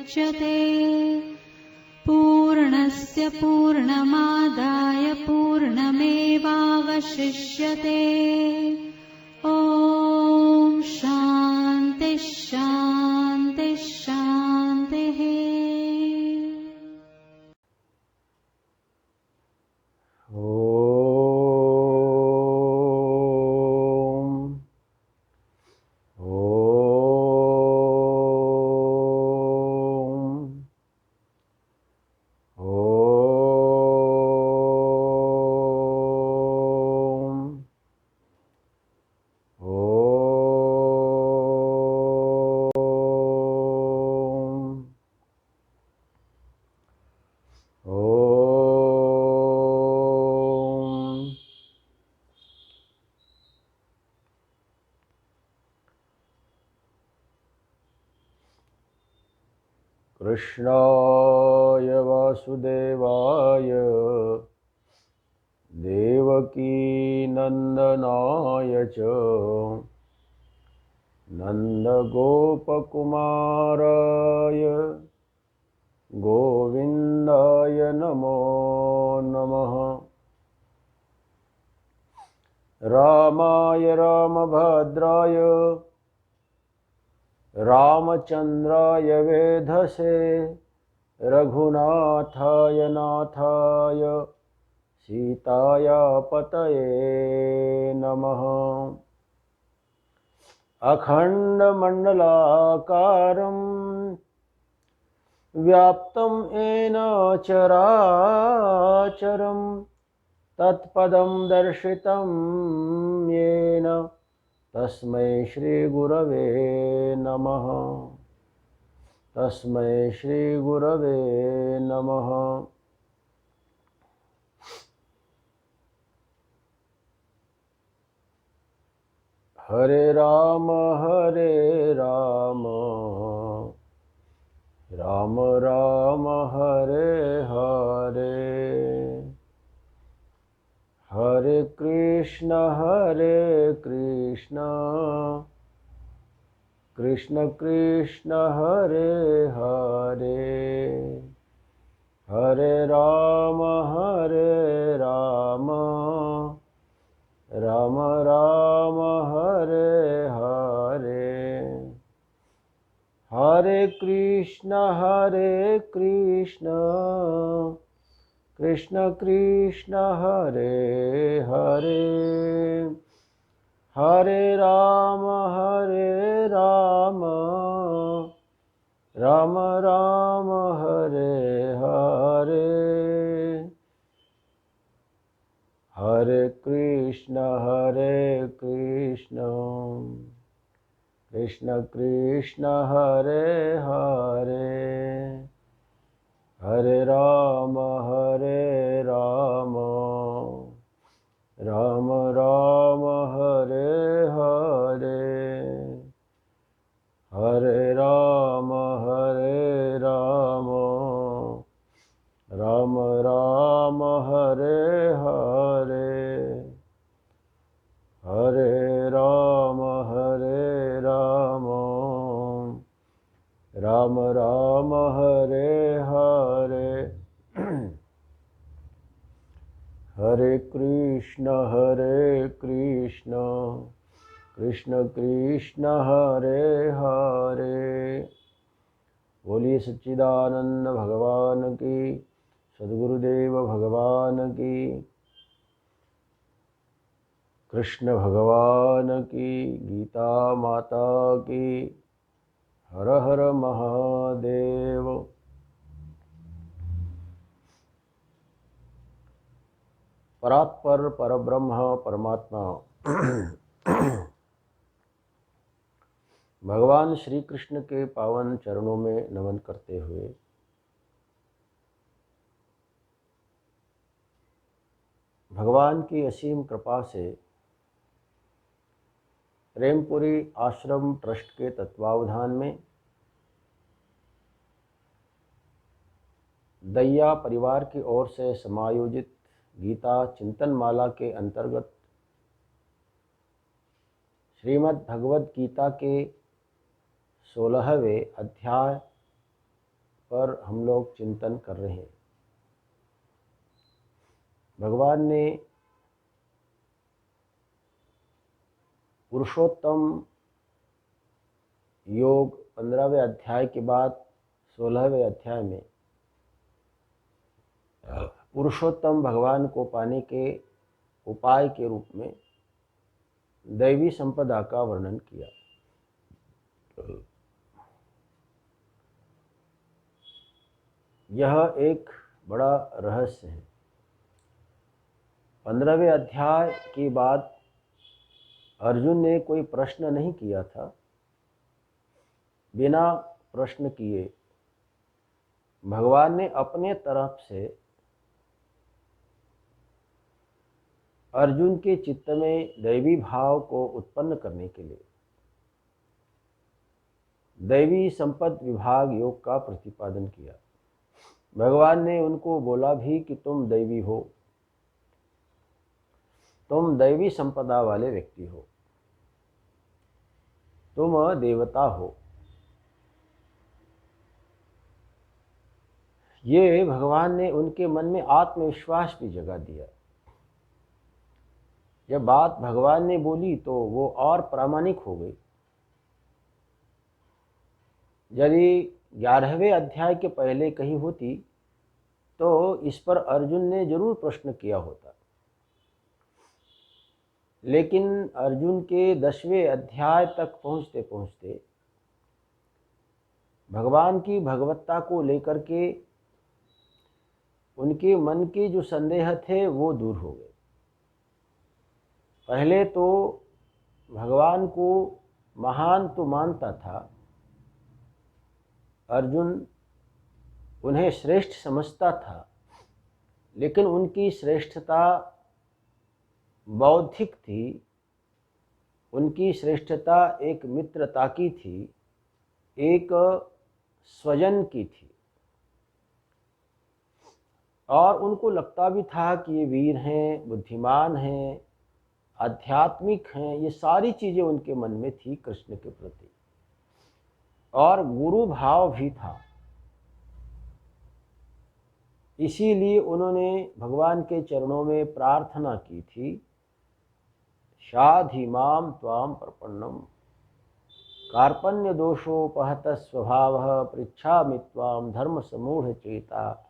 मुच्यते। पूर्णस्य पूर्णमादाय पूर्णमेवावशिष्यते। ॐ शान्ति शान्ति शान्तिः। कृष्णाय वासुदेवाय देवकीनन्दनाय च नन्दगोपकुमाराय गोविन्दाय नमो नमः। रामाय रामभद्राय रामचन्द्राय वेधसे रघुनाथाय नाथाय सीताया पतये नमः। अखण्डमण्डलाकारं व्याप्तं येन चराचरं तत्पदं दर्शितं येन तस्मै श्रीगुरवे नमः। तस्मै श्रीगुरवे नमः। हरे राम राम राम हरे हरे, हरे कृष्ण कृष्ण कृष्ण हरे हरे, हरे राम राम राम हरे हरे, हरे कृष्ण कृष्ण कृष्ण हरे हरे, हरे राम राम राम हरे हरे, हरे कृष्ण कृष्ण कृष्ण हरे हरे, हरे राम राम राम हरे हरे, हरे राम राम राम हरे हरे, हरे राम राम राम हरे हरे, हरे कृष्ण कृष्ण कृष्ण हरे हरे। बोलिए सच्चिदानंद भगवान की, सद्गुरुदेव भगवान की, कृष्ण भगवान की, गीता माता की। हर हर महादेव। परात्पर परब्रह्म परमात्मा भगवान श्री कृष्ण के पावन चरणों में नमन करते हुए भगवान की असीम कृपा से प्रेमपुरी आश्रम ट्रस्ट के तत्वावधान में दैया परिवार की ओर से समायोजित गीता चिंतन माला के अंतर्गत श्रीमद् भगवद गीता के 16वें अध्याय पर हम लोग चिंतन कर रहे हैं। भगवान ने पुरुषोत्तम योग 15वें अध्याय के बाद 16वें अध्याय में पुरुषोत्तम भगवान को पाने के उपाय के रूप में दैवी संपदा का वर्णन किया। यह एक बड़ा रहस्य है। 15वें अध्याय के बाद अर्जुन ने कोई प्रश्न नहीं किया था। बिना प्रश्न किए भगवान ने अपने तरफ से अर्जुन के चित्त में दैवी भाव को उत्पन्न करने के लिए दैवी संपद विभाग योग का प्रतिपादन किया। भगवान ने उनको बोला भी कि तुम दैवी हो, तुम दैवी संपदा वाले व्यक्ति हो, तुम देवता हो। ये भगवान ने उनके मन में आत्मविश्वास भी जगा दिया। जब बात भगवान ने बोली तो वो और प्रामाणिक हो गई। यदि 11वें अध्याय के पहले कही होती तो इस पर अर्जुन ने जरूर प्रश्न किया होता, लेकिन अर्जुन के 10वें अध्याय तक पहुँचते पहुँचते भगवान की भगवत्ता को लेकर के उनके मन के जो संदेह थे वो दूर हो गए। पहले तो भगवान को महान तो मानता था अर्जुन, उन्हें श्रेष्ठ समझता था, लेकिन उनकी श्रेष्ठता बौद्धिक थी, उनकी श्रेष्ठता एक मित्रता की थी, एक स्वजन की थी। और उनको लगता भी था कि ये वीर हैं, बुद्धिमान हैं, आध्यात्मिक हैं। ये सारी चीज़ें उनके मन में थी कृष्ण के प्रति, और गुरु भाव भी था। इसीलिए उन्होंने भगवान के चरणों में प्रार्थना की थी, शाधि माम त्वाम प्रपन्नम कार्पण्य दोषोपहत स्वभावः पृच्छामि त्वाम धर्म समूढ़ चेता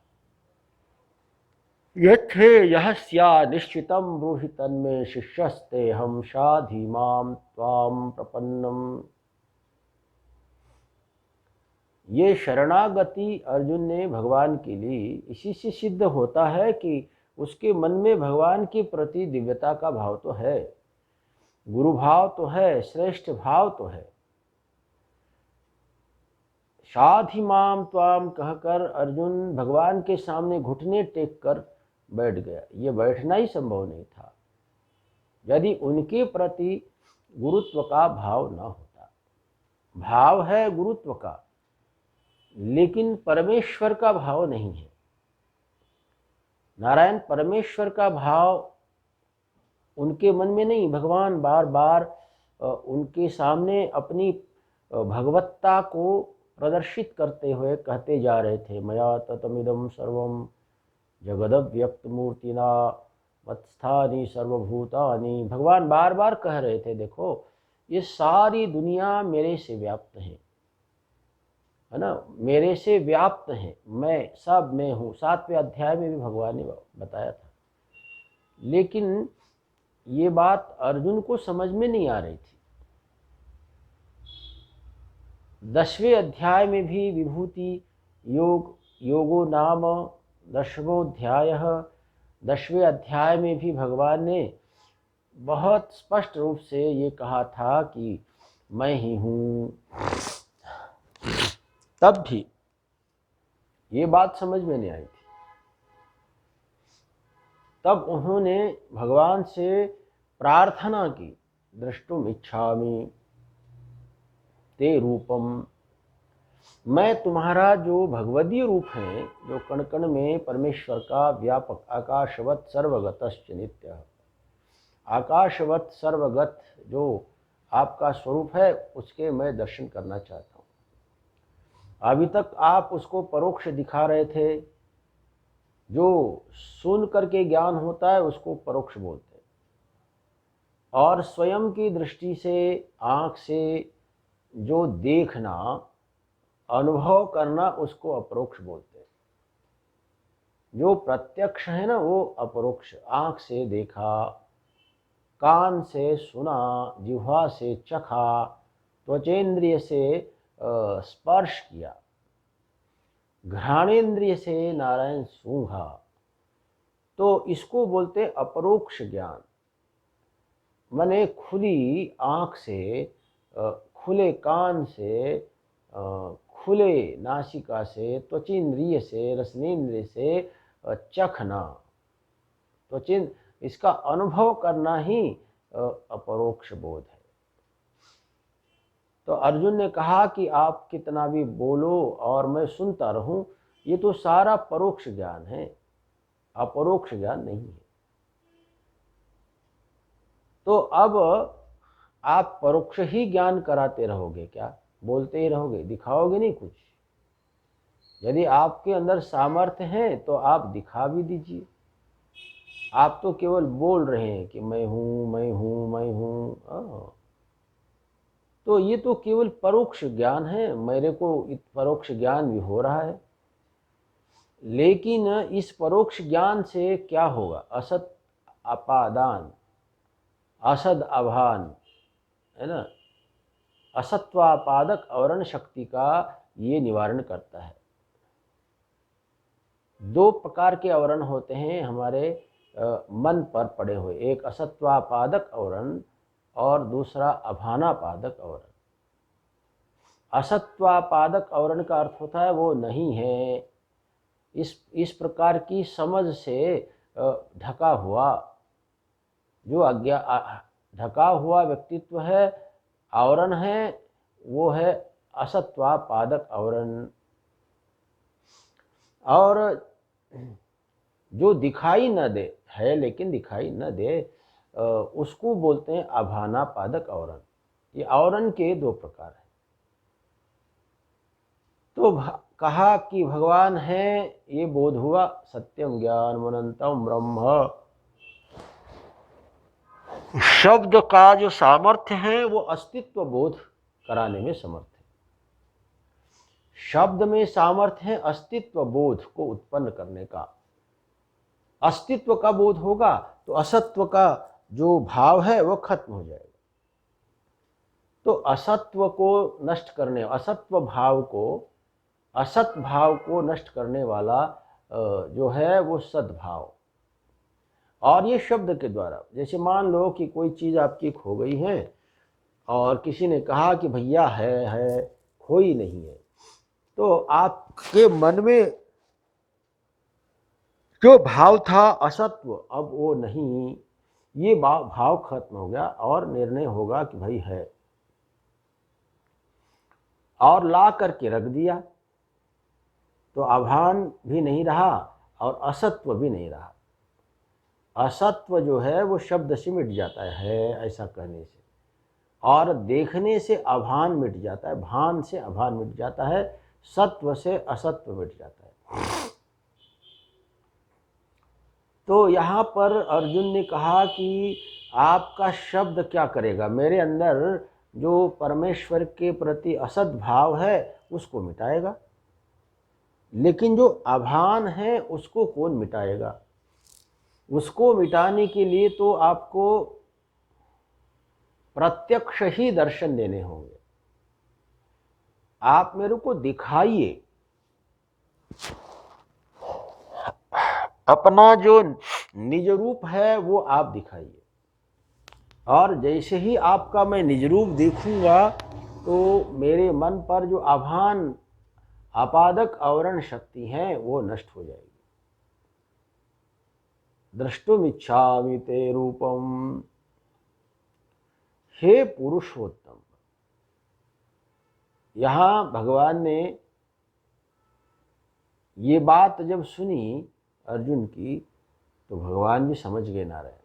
यथे यह स्या निश्चितं ब्रूहि तन्मे शिष्यस्ते हम शाधि माम त्वाम प्रपन्नम। ये शरणागति अर्जुन ने भगवान के लिए इसी से सिद्ध होता है कि उसके मन में भगवान के प्रति दिव्यता का भाव तो है, गुरु भाव तो है, श्रेष्ठ भाव तो है। शाधि माम त्वाम कहकर अर्जुन भगवान के सामने घुटने टेक कर बैठ गया। ये बैठना ही संभव नहीं था यदि उनके प्रति गुरुत्व का भाव न होता। भाव है गुरुत्व का, लेकिन परमेश्वर का भाव नहीं है। नारायण परमेश्वर का भाव उनके मन में नहीं। भगवान बार बार उनके सामने अपनी भगवत्ता को प्रदर्शित करते हुए कहते जा रहे थे, मया ततमिदं सर्वं जगदव्यक्त मूर्तिना मत्स्थानि सर्वभूतानि। भगवान बार बार कह रहे थे, देखो ये सारी दुनिया मेरे से व्याप्त है ना, मेरे से व्याप्त है, मैं सब मैं हूँ। 7वें अध्याय में भी भगवान ने बताया था, लेकिन ये बात अर्जुन को समझ में नहीं आ रही थी। 10वें अध्याय में भी विभूति योग योगो नाम 10वाध्याय, 10वें अध्याय में भी भगवान ने बहुत स्पष्ट रूप से ये कहा था कि मैं ही हूँ। तब भी ये बात समझ में नहीं आई थी। तब उन्होंने भगवान से प्रार्थना की, द्रष्टुम इच्छामि ते रूपम। मैं तुम्हारा जो भगवदीय रूप है, जो कण कण में परमेश्वर का व्यापक आकाशवत सर्वगतश्च नित्यः, आकाशवत सर्वगत जो आपका स्वरूप है, उसके मैं दर्शन करना चाहता हूँ। अभी तक आप उसको परोक्ष दिखा रहे थे, जो सुन करके ज्ञान होता है उसको परोक्ष बोलते हैं, और स्वयं की दृष्टि से आँख से जो देखना, अनुभव करना, उसको अपरोक्ष बोलते हैं। जो प्रत्यक्ष है ना वो अपरोक्ष, आँख से देखा, कान से सुना, जिह्वा से चखा, त्वचेंद्रिय से स्पर्श किया, घ्राणेन्द्रिय से नारायण सूंघा, तो इसको बोलते अपरोक्ष ज्ञान। माने खुली आँख से, खुले कान से, खुले नासिका से, त्वचेंद्रिय से, रसनेन्द्रिय से चखना, त्वचें इसका अनुभव करना ही अपरोक्ष बोध है। तो अर्जुन ने कहा कि आप कितना भी बोलो और मैं सुनता रहूं, ये तो सारा परोक्ष ज्ञान है, अपरोक्ष ज्ञान नहीं है। तो अब आप परोक्ष ही ज्ञान कराते रहोगे क्या? बोलते ही रहोगे, दिखाओगे नहीं कुछ? यदि आपके अंदर सामर्थ्य है तो आप दिखा भी दीजिए। आप तो केवल बोल रहे हैं कि मैं हूँ, मैं हूँ, मैं हूँ। तो ये तो केवल परोक्ष ज्ञान है, मेरे को परोक्ष ज्ञान भी हो रहा है, लेकिन इस परोक्ष ज्ञान से क्या होगा? असत अपादान, असद अभान, है ना, असत्वापादक आवरण शक्ति का ये निवारण करता है। दो प्रकार के आवरण होते हैं हमारे मन पर पड़े हुए, एक असत्वापादक आवरण और दूसरा अभानापादक आवरण। असत्वापादक आवरण का अर्थ होता है वो नहीं है, इस प्रकार की समझ से ढका हुआ, जो ढका हुआ व्यक्तित्व है, आवरण है, वो है असत्वापादक आवरण। और जो दिखाई न दे है, लेकिन दिखाई न दे, उसको बोलते हैं अभानापादक आवरण। ये आवरण के दो प्रकार हैं। तो कहा कि भगवान है, ये बोध हुआ, सत्यम ज्ञानम अनंतम ब्रह्म। शब्द का जो सामर्थ्य है वो अस्तित्व बोध कराने में समर्थ है। शब्द में सामर्थ्य है अस्तित्व बोध को उत्पन्न करने का। अस्तित्व का बोध होगा तो असत्व का जो भाव है वो खत्म हो जाएगा। तो असत्व को नष्ट करने, असत्व भाव को, असत भाव को नष्ट करने वाला जो है वो सद्भाव। और ये शब्द के द्वारा, जैसे मान लो कि कोई चीज़ आपकी खो गई है और किसी ने कहा कि भैया है, खोई नहीं है, तो आपके मन में जो भाव था असत्व, अब वो नहीं, ये भाव खत्म हो गया और निर्णय होगा कि भाई है, और ला करके रख दिया, तो अभान भी नहीं रहा और असत्व भी नहीं रहा। असत्व जो है वो शब्द से मिट जाता है ऐसा कहने से, और देखने से अभान मिट जाता है, भान से अभान मिट जाता है, सत्व से असत्व मिट जाता है। तो यहाँ पर अर्जुन ने कहा कि आपका शब्द क्या करेगा? मेरे अंदर जो परमेश्वर के प्रति असद भाव है उसको मिटाएगा, लेकिन जो अभान है उसको कौन मिटाएगा? उसको मिटाने के लिए तो आपको प्रत्यक्ष ही दर्शन देने होंगे। आप मेरे को दिखाइए, अपना जो निज रूप है वो आप दिखाइए, और जैसे ही आपका मैं निज रूप देखूंगा तो मेरे मन पर जो अभान आपादक आवरण शक्ति है वो नष्ट हो जाएगी। द्रष्टुमिच्छामि ते रूपम, हे पुरुषोत्तम। यहाँ भगवान ने ये बात जब सुनी अर्जुन की, तो भगवान भी समझ गए नारायण।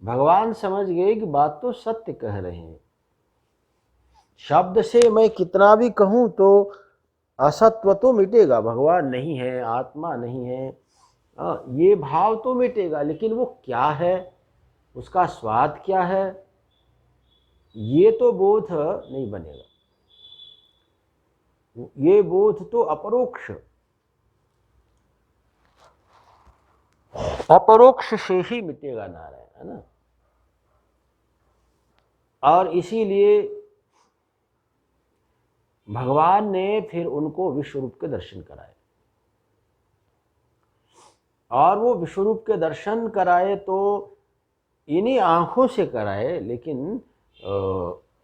भगवान समझ गए कि बात तो सत्य कह रहे हैं, शब्द से मैं कितना भी कहूँ तो असत्व तो मिटेगा, भगवान नहीं है, आत्मा नहीं है, ये भाव तो मिटेगा, लेकिन वो क्या है, उसका स्वाद क्या है, ये तो बोध नहीं बनेगा। ये बोध तो अपरोक्ष अपरोक्ष से ही मिटेगा नारायण, है ना। और इसीलिए भगवान ने फिर उनको विश्वरूप के दर्शन कराए, और वो विश्वरूप के दर्शन कराए तो इन्हीं आंखों से कराए, लेकिन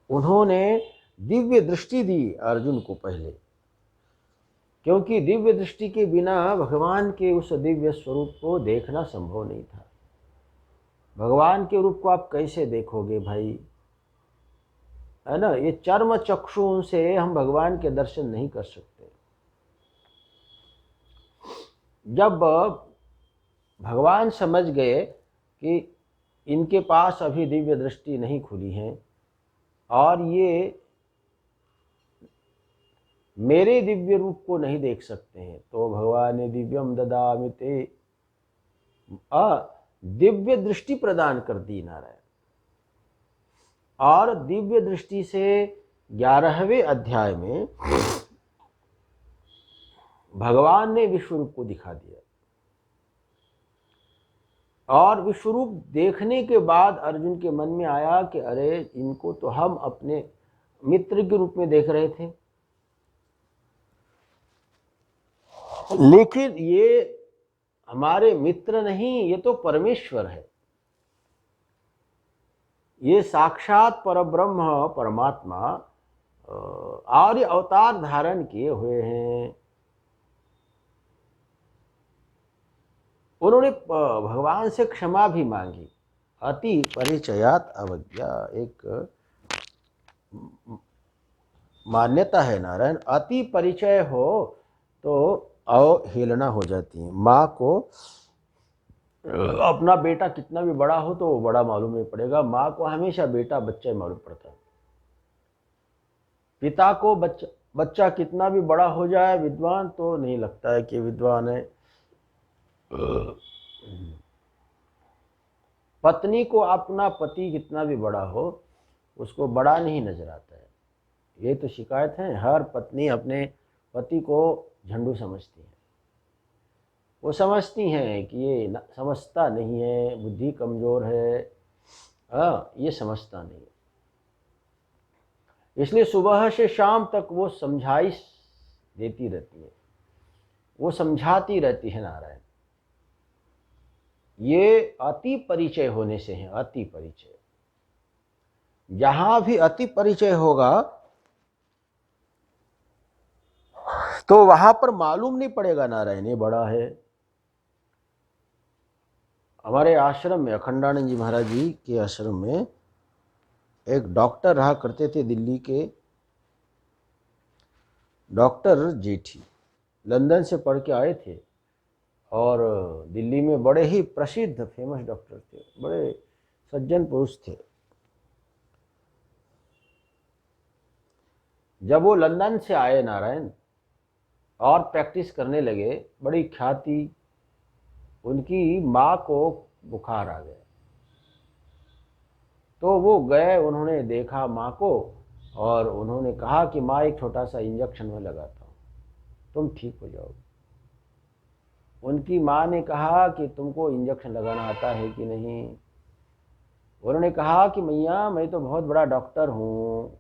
उन्होंने दिव्य दृष्टि दी अर्जुन को पहले, क्योंकि दिव्य दृष्टि के बिना भगवान के उस दिव्य स्वरूप को देखना संभव नहीं था। भगवान के रूप को आप कैसे देखोगे भाई, है ना। ये चर्म चक्षुओं से हम भगवान के दर्शन नहीं कर सकते। जब भगवान समझ गए कि इनके पास अभी दिव्य दृष्टि नहीं खुली है और ये मेरे दिव्य रूप को नहीं देख सकते हैं, तो भगवान ने दिव्यम ददामि ते दिव्य दृष्टि प्रदान कर दी नारायण। और दिव्य दृष्टि से 11वें अध्याय में भगवान ने विश्वरूप को दिखा दिया, और विश्वरूप देखने के बाद अर्जुन के मन में आया कि अरे, इनको तो हम अपने मित्र के रूप में देख रहे थे, लेकिन ये हमारे मित्र नहीं, ये तो परमेश्वर है, ये साक्षात परब्रह्म परमात्मा आर्य अवतार धारण किए हुए हैं। उन्होंने भगवान से क्षमा भी मांगी। अति परिचयात अवज्ञा एक मान्यता है नारायण, अति परिचय हो तो अवहेलना हो जाती है। माँ को अपना बेटा कितना भी बड़ा हो तो वो बड़ा मालूम नहीं पड़ेगा, माँ को हमेशा बेटा बच्चा ही मालूम पड़ता है। पिता को बच्चा कितना भी बड़ा हो जाए विद्वान, तो नहीं लगता है कि विद्वान है। पत्नी को अपना पति कितना भी बड़ा हो, उसको बड़ा नहीं नजर आता है। ये तो शिकायत है, हर पत्नी अपने पति को झंडू समझती है। वो समझती हैं कि ये समझता नहीं है, बुद्धि कमज़ोर है, ये समझता नहीं। इसलिए सुबह से शाम तक वो समझाइश देती रहती है, वो समझाती रहती है नारायण। ये अति परिचय होने से है, अति परिचय। जहां भी अति परिचय होगा तो वहां पर मालूम नहीं पड़ेगा नारायण ये बड़ा है। हमारे आश्रम में, अखंडानंद जी महाराज जी के आश्रम में एक डॉक्टर रहा करते थे, दिल्ली के डॉक्टर जेठी, लंदन से पढ़ के आए थे और दिल्ली में बड़े ही प्रसिद्ध फेमस डॉक्टर थे, बड़े सज्जन पुरुष थे। जब वो लंदन से आए नारायण और प्रैक्टिस करने लगे, बड़ी ख्याति, उनकी माँ को बुखार आ गया, तो वो गए, उन्होंने देखा माँ को और उन्होंने कहा कि माँ एक छोटा सा इंजेक्शन में लगाता हूँ, तुम ठीक हो जाओगे। उनकी माँ ने कहा कि तुमको इंजेक्शन लगाना आता है कि नहीं। उन्होंने कहा कि मैया मैं तो बहुत बड़ा डॉक्टर हूँ,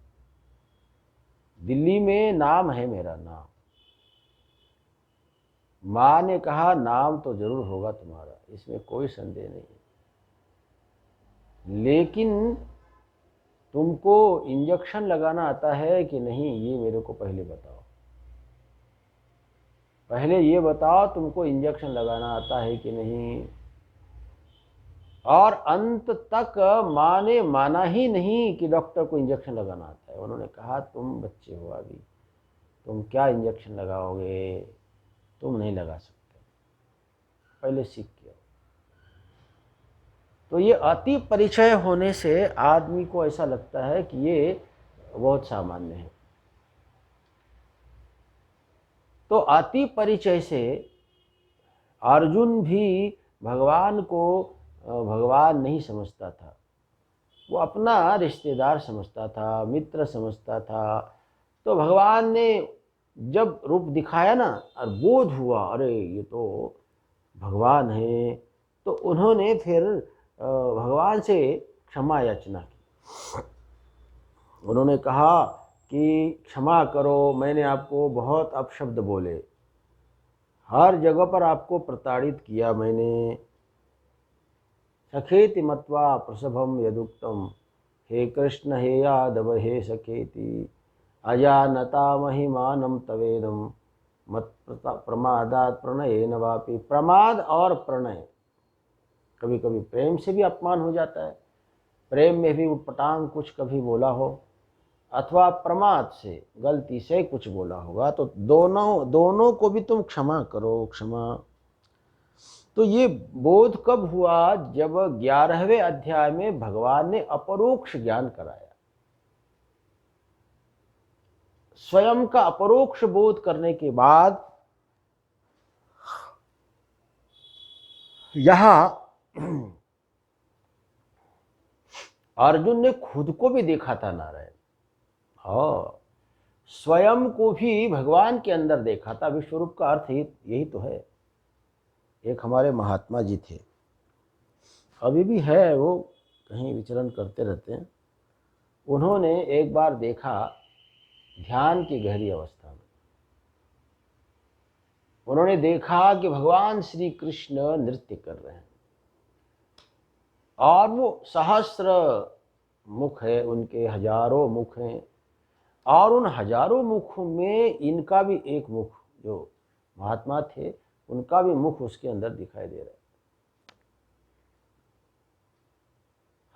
दिल्ली में नाम है मेरा नाम। माँ ने कहा नाम तो जरूर होगा तुम्हारा, इसमें कोई संदेह नहीं, लेकिन तुमको इंजेक्शन लगाना आता है कि नहीं ये मेरे को पहले बताओ। पहले ये बताओ तुमको इंजेक्शन लगाना आता है कि नहीं। और अंत तक माँ ने माना ही नहीं कि डॉक्टर को इंजेक्शन लगाना आता है। उन्होंने कहा तुम बच्चे हो अभी, तुम क्या इंजेक्शन लगाओगे, तुम नहीं लगा सकते, पहले सीख के आओ। तो ये अति परिचय होने से आदमी को ऐसा लगता है कि ये बहुत सामान्य है। तो अति परिचय से अर्जुन भी भगवान को भगवान नहीं समझता था, वो अपना रिश्तेदार समझता था, मित्र समझता था। तो भगवान ने जब रूप दिखाया ना और बोध हुआ अरे ये तो भगवान है, तो उन्होंने फिर भगवान से क्षमा याचना की। उन्होंने कहा कि क्षमा करो, मैंने आपको बहुत अपशब्द बोले, हर जगह पर आपको प्रताड़ित किया मैंने। सखेति मत्वा प्रसभम यदुक्तम, हे कृष्ण हे यादव हे सखेति, अजानता महिमानं तवेदम मत प्रमादात प्रणयेन वापि। प्रमाद और प्रणय, कभी कभी प्रेम से भी अपमान हो जाता है, प्रेम में भी उटपटांग कुछ कभी बोला हो, अथवा प्रमाद से गलती से कुछ बोला होगा, तो दोनों को भी तुम क्षमा करो, क्षमा। तो ये बोध कब हुआ? जब 11वें अध्याय में भगवान ने अपरोक्ष ज्ञान कराया। स्वयं का अपरोक्ष बोध करने के बाद यहां अर्जुन ने खुद को भी देखा था नारायण, हाँ, स्वयं को भी भगवान के अंदर देखा था। विश्वरूप का अर्थ यही तो है। एक हमारे महात्मा जी थे, अभी भी है, वो कहीं विचरण करते रहते हैं। उन्होंने एक बार देखा ध्यान की गहरी अवस्था में, उन्होंने देखा कि भगवान श्री कृष्ण नृत्य कर रहे हैं और वो सहस्र मुख है उनके, हजारों मुख हैं, और उन हजारों मुखों में इनका भी एक मुख, जो महात्मा थे उनका भी मुख उसके अंदर दिखाई दे रहा है।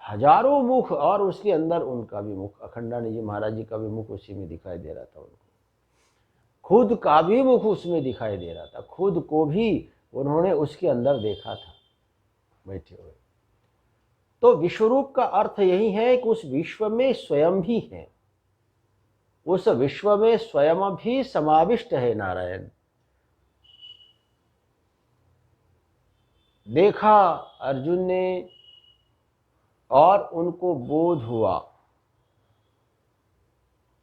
हजारों मुख और उसके अंदर उनका भी मुख, अखंडानंद जी महाराज जी का भी मुख उसी में दिखाई दे रहा था उनको, खुद का भी मुख उसमें दिखाई दे रहा था, खुद को भी उन्होंने उसके अंदर देखा था बैठे हुए। तो विश्वरूप का अर्थ यही है कि उस विश्व में स्वयं भी है, उस विश्व में स्वयं भी समाविष्ट है नारायण। देखा अर्जुन ने और उनको बोध हुआ,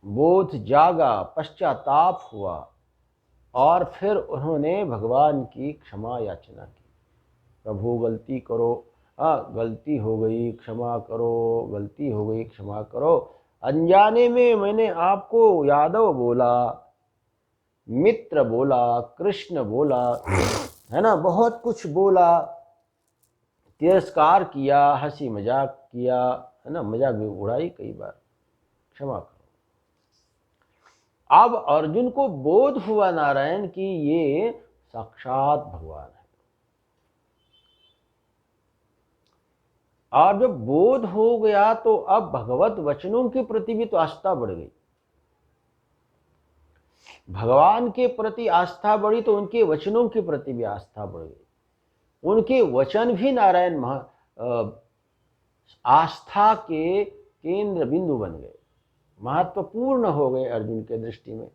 बोध जागा, पश्चाताप हुआ, और फिर उन्होंने भगवान की क्षमा याचना की। प्रभु गलती करो, गलती हो गई, क्षमा करो, गलती हो गई, क्षमा करो, अनजाने में मैंने आपको यादव बोला, मित्र बोला, कृष्ण बोला, है ना, बहुत कुछ बोला, तिरस्कार किया, हंसी मजाक किया, है ना, मजाक भी उड़ाई कई बार, क्षमा करो। अब अर्जुन को बोध हुआ नारायण कि ये साक्षात भगवान है, और जब बोध हो गया तो अब भगवत वचनों के प्रति भी तो आस्था बढ़ गई। भगवान के प्रति आस्था बढ़ी तो उनके वचनों के प्रति भी आस्था बढ़ गई। उनके वचन भी नारायण आस्था के केंद्र बिंदु बन गए, महत्वपूर्ण हो गए अर्जुन के दृष्टि में।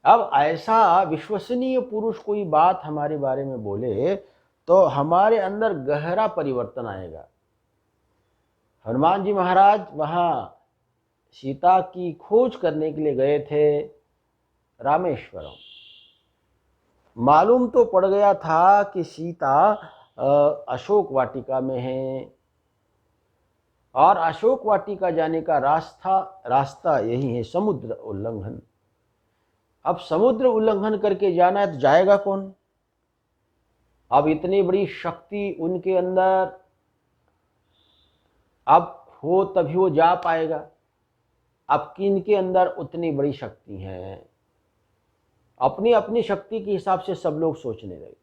अब ऐसा विश्वसनीय पुरुष कोई बात हमारे बारे में बोले तो हमारे अंदर गहरा परिवर्तन आएगा। हनुमान जी महाराज वहां सीता की खोज करने के लिए गए थे रामेश्वरम। मालूम तो पड़ गया था कि सीता अशोक वाटिका में है, और अशोक वाटिका जाने का रास्ता यही है, समुद्र उल्लंघन। अब समुद्र उल्लंघन करके जाना है तो जाएगा कौन? अब इतनी बड़ी शक्ति उनके अंदर अब हो तभी वो जा पाएगा। अब किनके अंदर उतनी बड़ी शक्ति है? अपनी अपनी शक्ति के हिसाब से सब लोग सोचने लगे।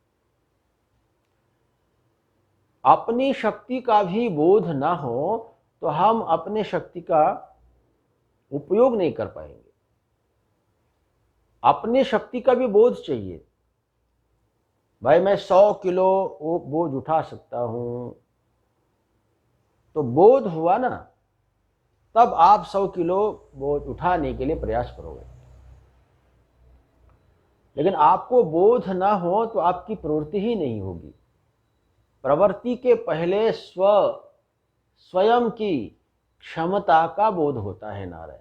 अपनी शक्ति का भी बोध ना हो तो हम अपने शक्ति का उपयोग नहीं कर पाएंगे। अपने शक्ति का भी बोध चाहिए। भाई मैं 100 किलो वो बोझ उठा सकता हूं, तो बोध हुआ ना, तब आप 100 किलो बोझ उठाने के लिए प्रयास करोगे। लेकिन आपको बोध ना हो तो आपकी प्रवृत्ति ही नहीं होगी। प्रवृत्ति के पहले स्वयं की क्षमता का बोध होता है नारायण।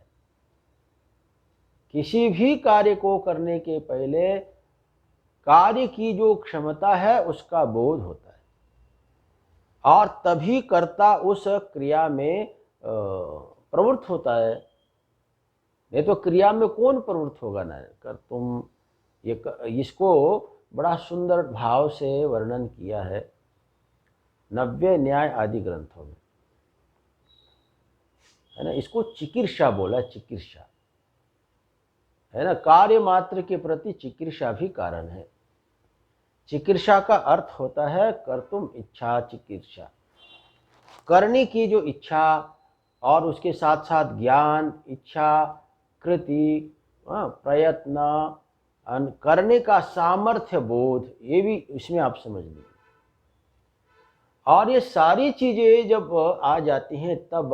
किसी भी कार्य को करने के पहले कार्य की जो क्षमता है उसका बोध होता है, और तभी कर्ता उस क्रिया में प्रवृत्त होता है। नहीं तो क्रिया में कौन प्रवृत्त होगा ना। कर तुम इसको बड़ा सुंदर भाव से वर्णन किया है नव्य न्याय आदि ग्रंथों में, है ना। इसको चिकीर्षा बोला, चिकीर्षा, है ना। कार्य मात्र के प्रति चिकीर्षा भी कारण है। चिकीर्षा का अर्थ होता है कर्तुम इच्छा चिकीर्षा, करने की जो इच्छा और उसके साथ साथ ज्ञान, इच्छा, कृति, प्रयत्न, करने का सामर्थ्य, बोध, ये भी इसमें आप समझ लीजिए। और ये सारी चीजें जब आ जाती हैं तब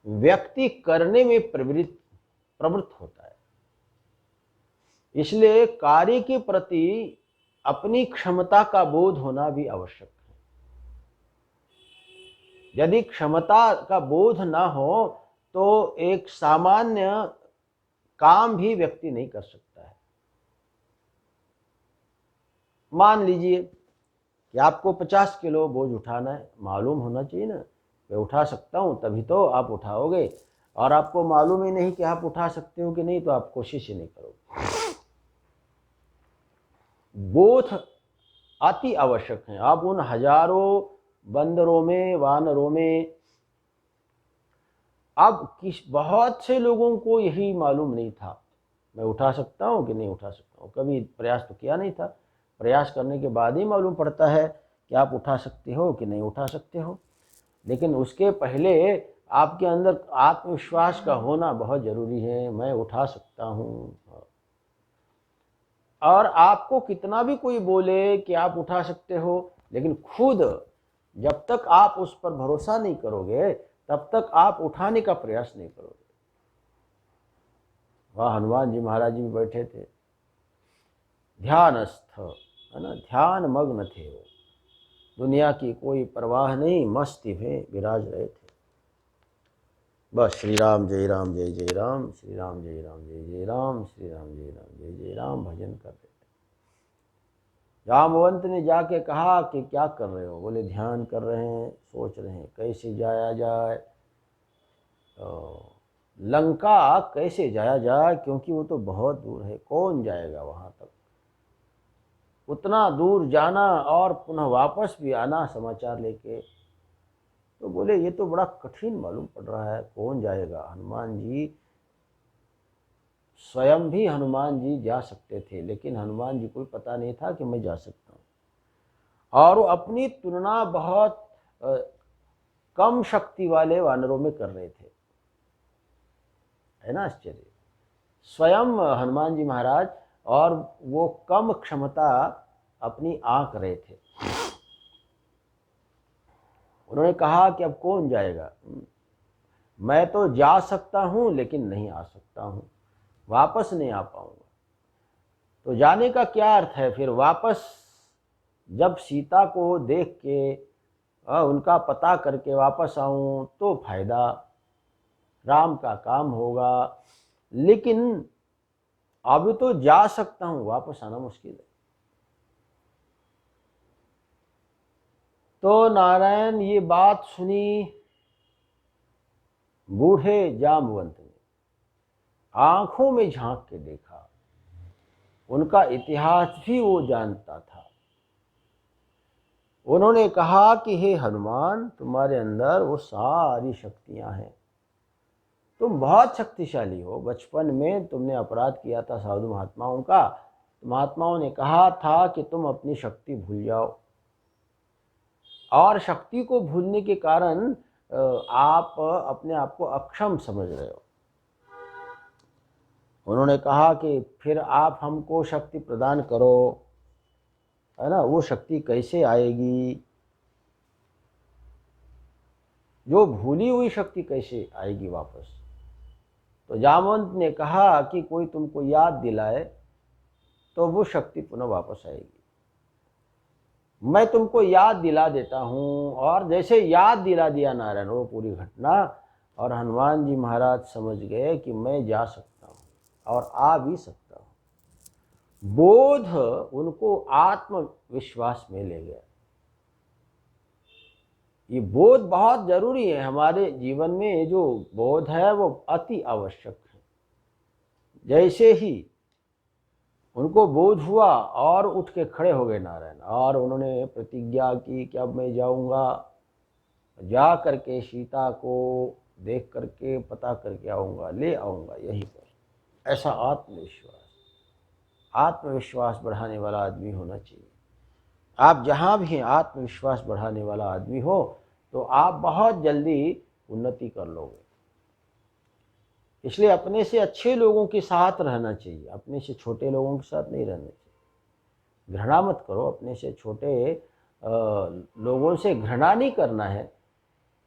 व्यक्ति करने में प्रवृत्त होता है। इसलिए कार्य के प्रति अपनी क्षमता का बोध होना भी आवश्यक है। यदि क्षमता का बोध ना हो तो एक सामान्य काम भी व्यक्ति नहीं कर सकता है। मान लीजिए कि आपको 50 किलो बोझ उठाना है, मालूम होना चाहिए ना, मैं उठा सकता हूँ, तभी तो आप उठाओगे। और आपको मालूम ही नहीं कि आप उठा सकते हो कि नहीं, तो आप कोशिश ही नहीं करोगे। बोध अति आवश्यक है। आप उन हजारों बंदरों में, वानरों में, अब बहुत से लोगों को यही मालूम नहीं था मैं उठा सकता हूँ कि नहीं उठा सकता हूँ। कभी प्रयास तो किया नहीं था। प्रयास करने के बाद ही मालूम पड़ता है कि आप उठा सकते हो कि नहीं उठा सकते हो। लेकिन उसके पहले आपके अंदर आत्मविश्वास का होना बहुत ज़रूरी है। मैं उठा सकता हूँ। और आपको कितना भी कोई बोले कि आप उठा सकते हो, लेकिन खुद जब तक आप उस पर भरोसा नहीं करोगे तब तक आप उठाने का प्रयास नहीं करोगे। वहाँ हनुमान जी महाराज जी भी बैठे थे, ध्यानस्थ, है ना, ध्यान मग्न थे वो। दुनिया की कोई परवाह नहीं, मस्ती में विराज रहे थे। बस श्री राम जय राम जय जय राम, श्री राम जय राम जय जय राम, श्री राम जय राम जय जय राम भजन कर रहे थे। जाम्बवंत ने जाके कहा कि क्या कर रहे हो? बोले ध्यान कर रहे हैं, सोच रहे हैं कैसे जाया जाए, लंका कैसे जाया जाए, क्योंकि वो तो बहुत दूर है, कौन जाएगा वहाँ तक। उतना दूर जाना और पुनः वापस भी आना समाचार लेके, तो बोले ये तो बड़ा कठिन मालूम पड़ रहा है, कौन जाएगा। हनुमान जी स्वयं भी हनुमान जी जा सकते थे, लेकिन हनुमान जी को पता नहीं था कि मैं जा सकता हूँ। और वो अपनी तुलना बहुत कम शक्ति वाले वानरों में कर रहे थे, है ना। आश्चर्य, स्वयं हनुमान जी महाराज और वो कम क्षमता अपनी आंक रहे थे। उन्होंने कहा कि अब कौन जाएगा, मैं तो जा सकता हूँ लेकिन नहीं आ सकता हूँ, वापस नहीं आ पाऊंगा। तो जाने का क्या अर्थ है फिर? वापस जब सीता को देख के उनका पता करके वापस आऊं तो फायदा, राम का काम होगा। लेकिन अभी तो जा सकता हूं, वापस आना मुश्किल है। तो नारायण ये बात सुनी बूढ़े जाम्बवंत ने, आंखों में झांक के देखा। उनका इतिहास भी वो जानता था। उन्होंने कहा कि हे हनुमान, तुम्हारे अंदर वो सारी शक्तियां हैं, तुम बहुत शक्तिशाली हो। बचपन में तुमने अपराध किया था साधु महात्माओं का, महात्माओं ने कहा था कि तुम अपनी शक्ति भूल जाओ, और शक्ति को भूलने के कारण आप अपने आप को अक्षम समझ रहे हो। उन्होंने कहा कि फिर आप हमको शक्ति प्रदान करो, है ना। वो शक्ति कैसे आएगी? जो भूली हुई शक्ति कैसे आएगी वापस। तो जामवंत ने कहा कि कोई तुमको याद दिलाए तो वो शक्ति पुनः वापस आएगी। मैं तुमको याद दिला देता हूँ। और जैसे याद दिला दिया नारायण वो पूरी घटना, और हनुमान जी महाराज समझ गए कि मैं जा सकता हूँ और आ भी सकता हूँ। बोध उनको आत्मविश्वास में ले गया। ये बोध बहुत जरूरी है हमारे जीवन में। ये जो बोध है वो अति आवश्यक है। जैसे ही उनको बोध हुआ और उठ के खड़े हो गए नारायण, और उन्होंने प्रतिज्ञा की कि अब मैं जाऊंगा, जा करके सीता को देख करके पता करके आऊंगा, ले आऊंगा यहीं पर। ऐसा आत्मविश्वास बढ़ाने वाला आदमी होना चाहिए। आप जहाँ भी हैं आत्मविश्वास बढ़ाने वाला आदमी हो तो आप बहुत जल्दी उन्नति कर लोगे। इसलिए अपने से अच्छे लोगों के साथ रहना चाहिए, अपने से छोटे लोगों के साथ नहीं रहना चाहिए। घृणा मत करो, अपने से छोटे लोगों से घृणा नहीं करना है,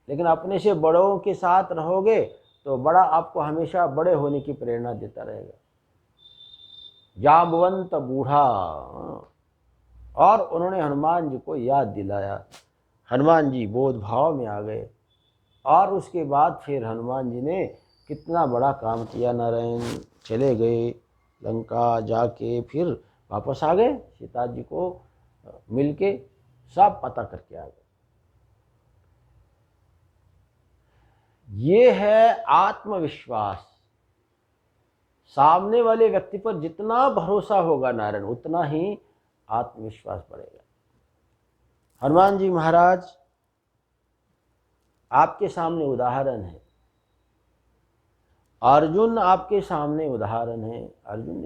लेकिन अपने से बड़ों के साथ रहोगे तो बड़ा आपको हमेशा बड़े होने की प्रेरणा देता रहेगा। जाम्बवंत बूढ़ा। और उन्होंने हनुमान जी को याद दिलाया। हनुमान जी बोध भाव में आ गए, और उसके बाद फिर हनुमान जी ने कितना बड़ा काम किया नारायण। चले गए लंका, जाके फिर वापस आ गए, सीता जी को मिलके सब पता करके आ गए। ये है आत्मविश्वास। सामने वाले व्यक्ति पर जितना भरोसा होगा नारायण, उतना ही आत्मविश्वास बढ़ेगा। हनुमान जी महाराज आपके सामने उदाहरण है, अर्जुन आपके सामने उदाहरण है। अर्जुन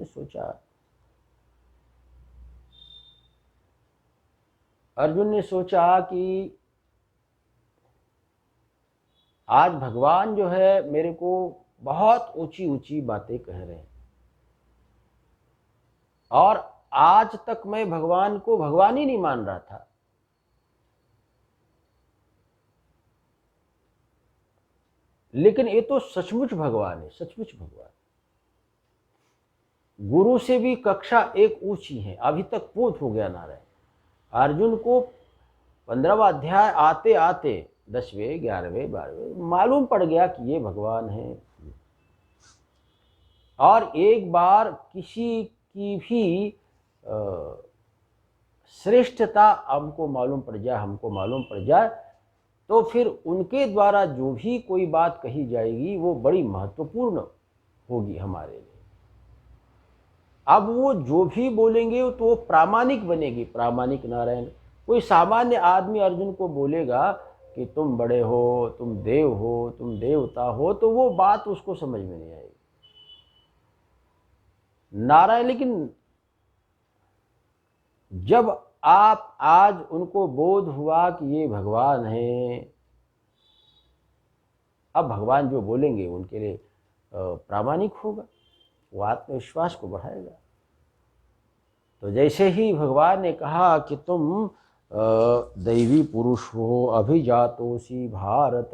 ने सोचा कि आज भगवान जो है मेरे को बहुत ऊंची ऊंची बातें कह रहे हैं, और आज तक मैं भगवान को भगवान ही नहीं मान रहा था। लेकिन ये तो सचमुच भगवान है, सचमुच भगवान। गुरु से भी कक्षा एक ऊंची है। अभी तक बोध हो गया नारायण। अर्जुन को 15वां अध्याय आते आते 10वें 11वें 12वें मालूम पड़ गया कि ये भगवान है। और एक बार किसी की भी श्रेष्ठता हमको मालूम पड़ जाए तो फिर उनके द्वारा जो भी कोई बात कही जाएगी वो बड़ी महत्वपूर्ण होगी हमारे लिए। अब वो जो भी बोलेंगे तो वो प्रामाणिक बनेगी। प्रामाणिक नारायण। कोई सामान्य आदमी अर्जुन को बोलेगा कि तुम बड़े हो, तुम देव हो, तुम देवता हो, तो वो बात उसको समझ में नहीं आएगी नारायण। लेकिन जब आप आज उनको बोध हुआ कि ये भगवान है, अब भगवान जो बोलेंगे उनके लिए प्रामाणिक होगा, वो आत्मविश्वास को बढ़ाएगा। तो जैसे ही भगवान ने कहा कि तुम दैवी पुरुष हो, अभिजातोसी भारत,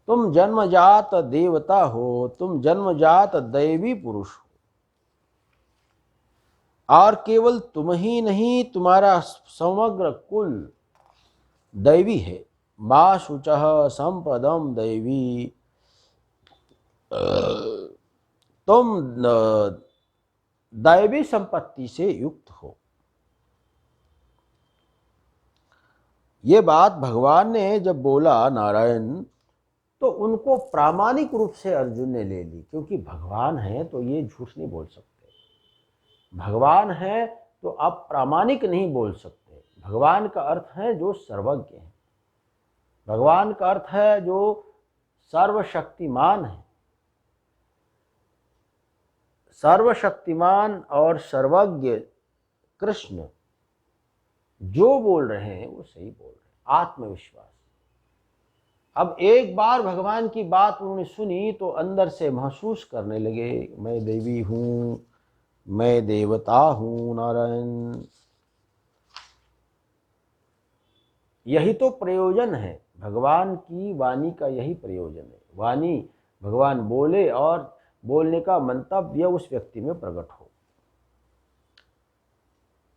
तुम जन्मजात देवता हो, तुम जन्मजात दैवी पुरुष हो, और केवल तुम ही नहीं तुम्हारा समग्र कुल दैवी है। माँ शुचः संपदम दैवी, तुम दैवी संपत्ति से युक्त हो। ये बात भगवान ने जब बोला नारायण, तो उनको प्रामाणिक रूप से अर्जुन ने ले ली, क्योंकि भगवान है तो ये झूठ नहीं बोल सकते। भगवान है तो आप प्रामाणिक नहीं बोल सकते। भगवान का अर्थ है जो सर्वज्ञ है, भगवान का अर्थ है जो सर्वशक्तिमान है। सर्वशक्तिमान और सर्वज्ञ कृष्ण जो बोल रहे हैं वो सही बोल रहे हैं। आत्मविश्वास। अब एक बार भगवान की बात उन्होंने सुनी तो अंदर से महसूस करने लगे, मैं देवी हूँ, मैं देवता हूँ नारायण। यही तो प्रयोजन है भगवान की वाणी का यही प्रयोजन है। वाणी भगवान बोले और बोलने का मंतव्य उस व्यक्ति में प्रकट हो।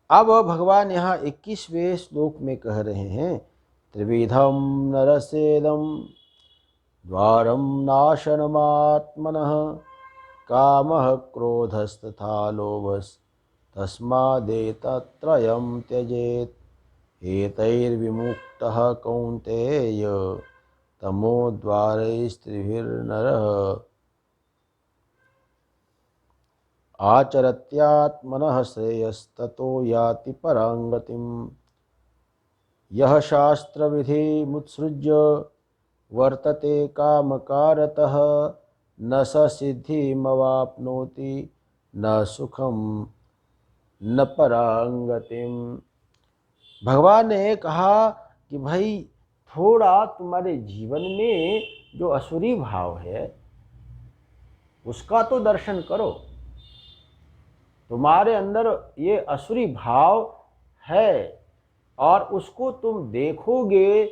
अब भगवान यहाँ 21वें श्लोक में कह रहे हैं, त्रिविधम नरसेदम द्वारम नाशनमात्मनः कामः क्रोधस्तथा लोभस् तस्मादेतत्त्रयं त्यजेत् एतैर्विमुक्तः कौन्तेय तमोद्वारैस्त्रिभिर्नरः आचरत्यात्मनः श्रेयस्ततो याति परां गतिम् यः शास्त्रविधिमुत्सृज्य वर्तते कामकारतः न स सिद्धिमवाप्नोति न सुखम न परां गतिम्। भगवान ने कहा कि भाई थोड़ा तुम्हारे जीवन में जो असुरी भाव है उसका तो दर्शन करो। तुम्हारे अंदर ये असुरी भाव है और उसको तुम देखोगे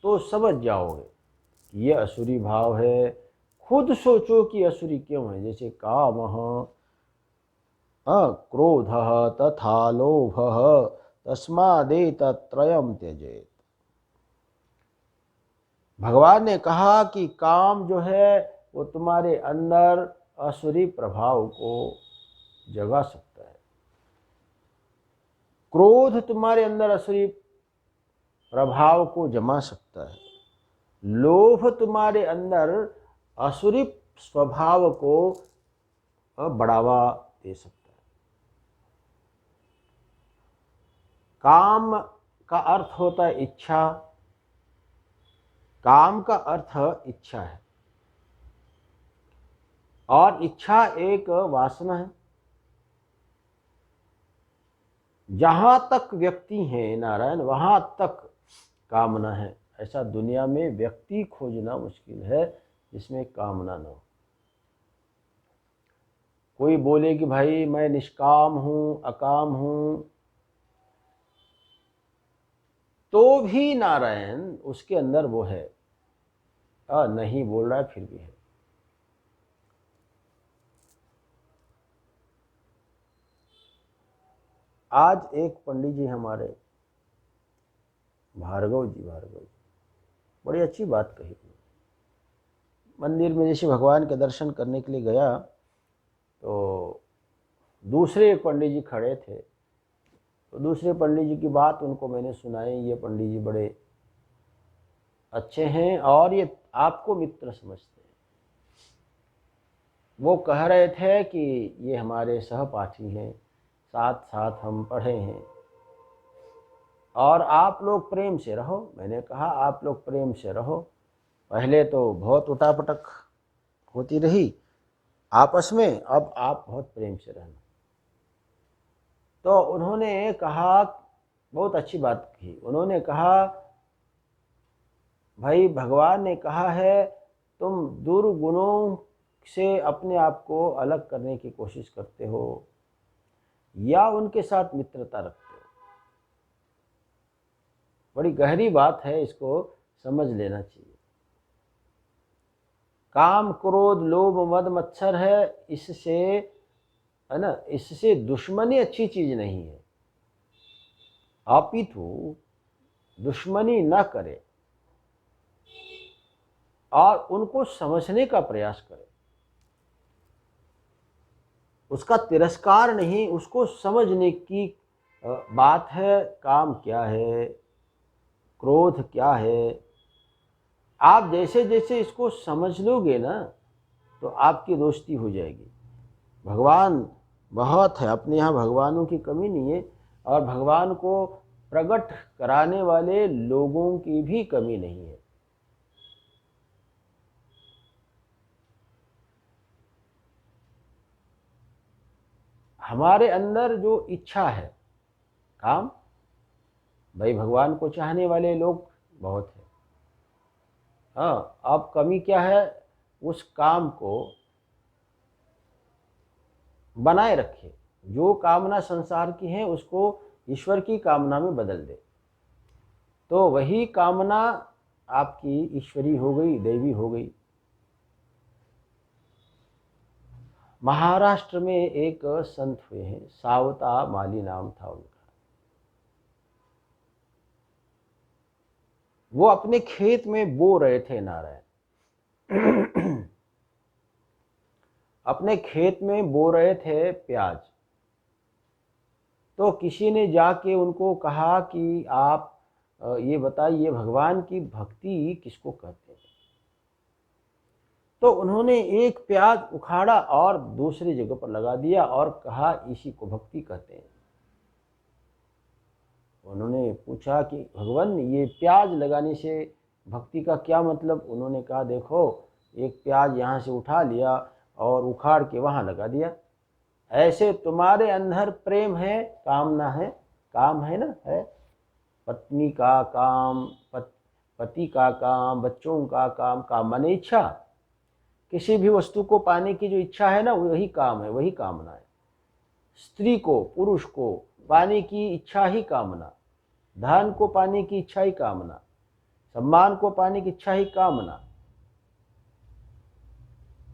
तो समझ जाओगे कि ये असुरी भाव है। खुद सोचो कि असुरी क्यों है। जैसे कामः क्रोधः तथा लोभः तस्मादेतत्त्रयं त्यजेत्। भगवान ने कहा कि काम जो है वो तुम्हारे अंदर असुरी प्रभाव को जगा सकता है। क्रोध तुम्हारे अंदर असुरी प्रभाव को जमा सकता है। लोभ तुम्हारे अंदर असुरी स्वभाव को बढ़ावा दे सकता है। काम का अर्थ होता है इच्छा। काम का अर्थ इच्छा है और इच्छा एक वासना है। जहां तक व्यक्ति है नारायण वहां तक कामना है। ऐसा दुनिया में व्यक्ति खोजना मुश्किल है जिसमें कामना न हो। कोई बोले कि भाई मैं निष्काम हूं, अकाम हूं, तो भी नारायण उसके अंदर वो है, नहीं बोल रहा है फिर भी है। आज एक पंडित जी हमारे भार्गव जी बड़ी अच्छी बात कही। मंदिर में जैसे भगवान के दर्शन करने के लिए गया तो दूसरे एक पंडित जी खड़े थे। तो दूसरे पंडित जी की बात उनको मैंने सुनाई। ये पंडित जी बड़े अच्छे हैं और ये आपको मित्र समझते हैं। वो कह रहे थे कि ये हमारे सहपाठी हैं, साथ साथ हम पढ़े हैं और आप लोग प्रेम से रहो। मैंने कहा आप लोग प्रेम से रहो। पहले तो बहुत उठापटक होती रही आपस में, अब आप बहुत प्रेम से रहना। तो उन्होंने कहा, बहुत अच्छी बात कही। उन्होंने कहा भाई भगवान ने कहा है तुम दुर्गुणों से अपने आप को अलग करने की कोशिश करते हो या उनके साथ मित्रता रखते हो। बड़ी गहरी बात है, इसको समझ लेना चाहिए। काम क्रोध लोभ मद मत्सर है, इससे है ना, इससे दुश्मनी अच्छी चीज नहीं है। अपितु दुश्मनी न करे और उनको समझने का प्रयास करे। उसका तिरस्कार नहीं, उसको समझने की बात है। काम क्या है, क्रोध क्या है, आप जैसे जैसे इसको समझ लोगे ना तो आपकी दोस्ती हो जाएगी। भगवान बहुत है, अपने यहाँ भगवानों की कमी नहीं है और भगवान को प्रकट कराने वाले लोगों की भी कमी नहीं है। हमारे अंदर जो इच्छा है काम, भाई भगवान को चाहने वाले लोग बहुत हैं। हाँ, अब कमी क्या है, उस काम को बनाए रखे। जो कामना संसार की है उसको ईश्वर की कामना में बदल दे, तो वही कामना आपकी ईश्वरी हो गई, दैवी हो गई। महाराष्ट्र में एक संत हुए हैं, सावता माली नाम था उनका। वो अपने खेत में बो रहे थे नारायण, अपने खेत में बो रहे थे प्याज। तो किसी ने जाके उनको कहा कि आप ये बताइए भगवान की भक्ति किसको कहते हैं। तो उन्होंने एक प्याज उखाड़ा और दूसरी जगह पर लगा दिया और कहा इसी को भक्ति कहते हैं। उन्होंने पूछा कि भगवान ये प्याज लगाने से भक्ति का क्या मतलब। उन्होंने कहा देखो, एक प्याज यहाँ से उठा लिया और उखाड़ के वहाँ लगा दिया। ऐसे तुम्हारे अंदर प्रेम है, कामना है, काम है ना, है पत्नी का काम, पति का काम, बच्चों का काम माने इच्छा। किसी भी वस्तु को पाने की जो इच्छा है ना, वही काम है, वही कामना है। स्त्री को, पुरुष को पाने की इच्छा ही कामना, धन को पाने की इच्छा ही कामना, सम्मान को पाने की इच्छा ही कामना।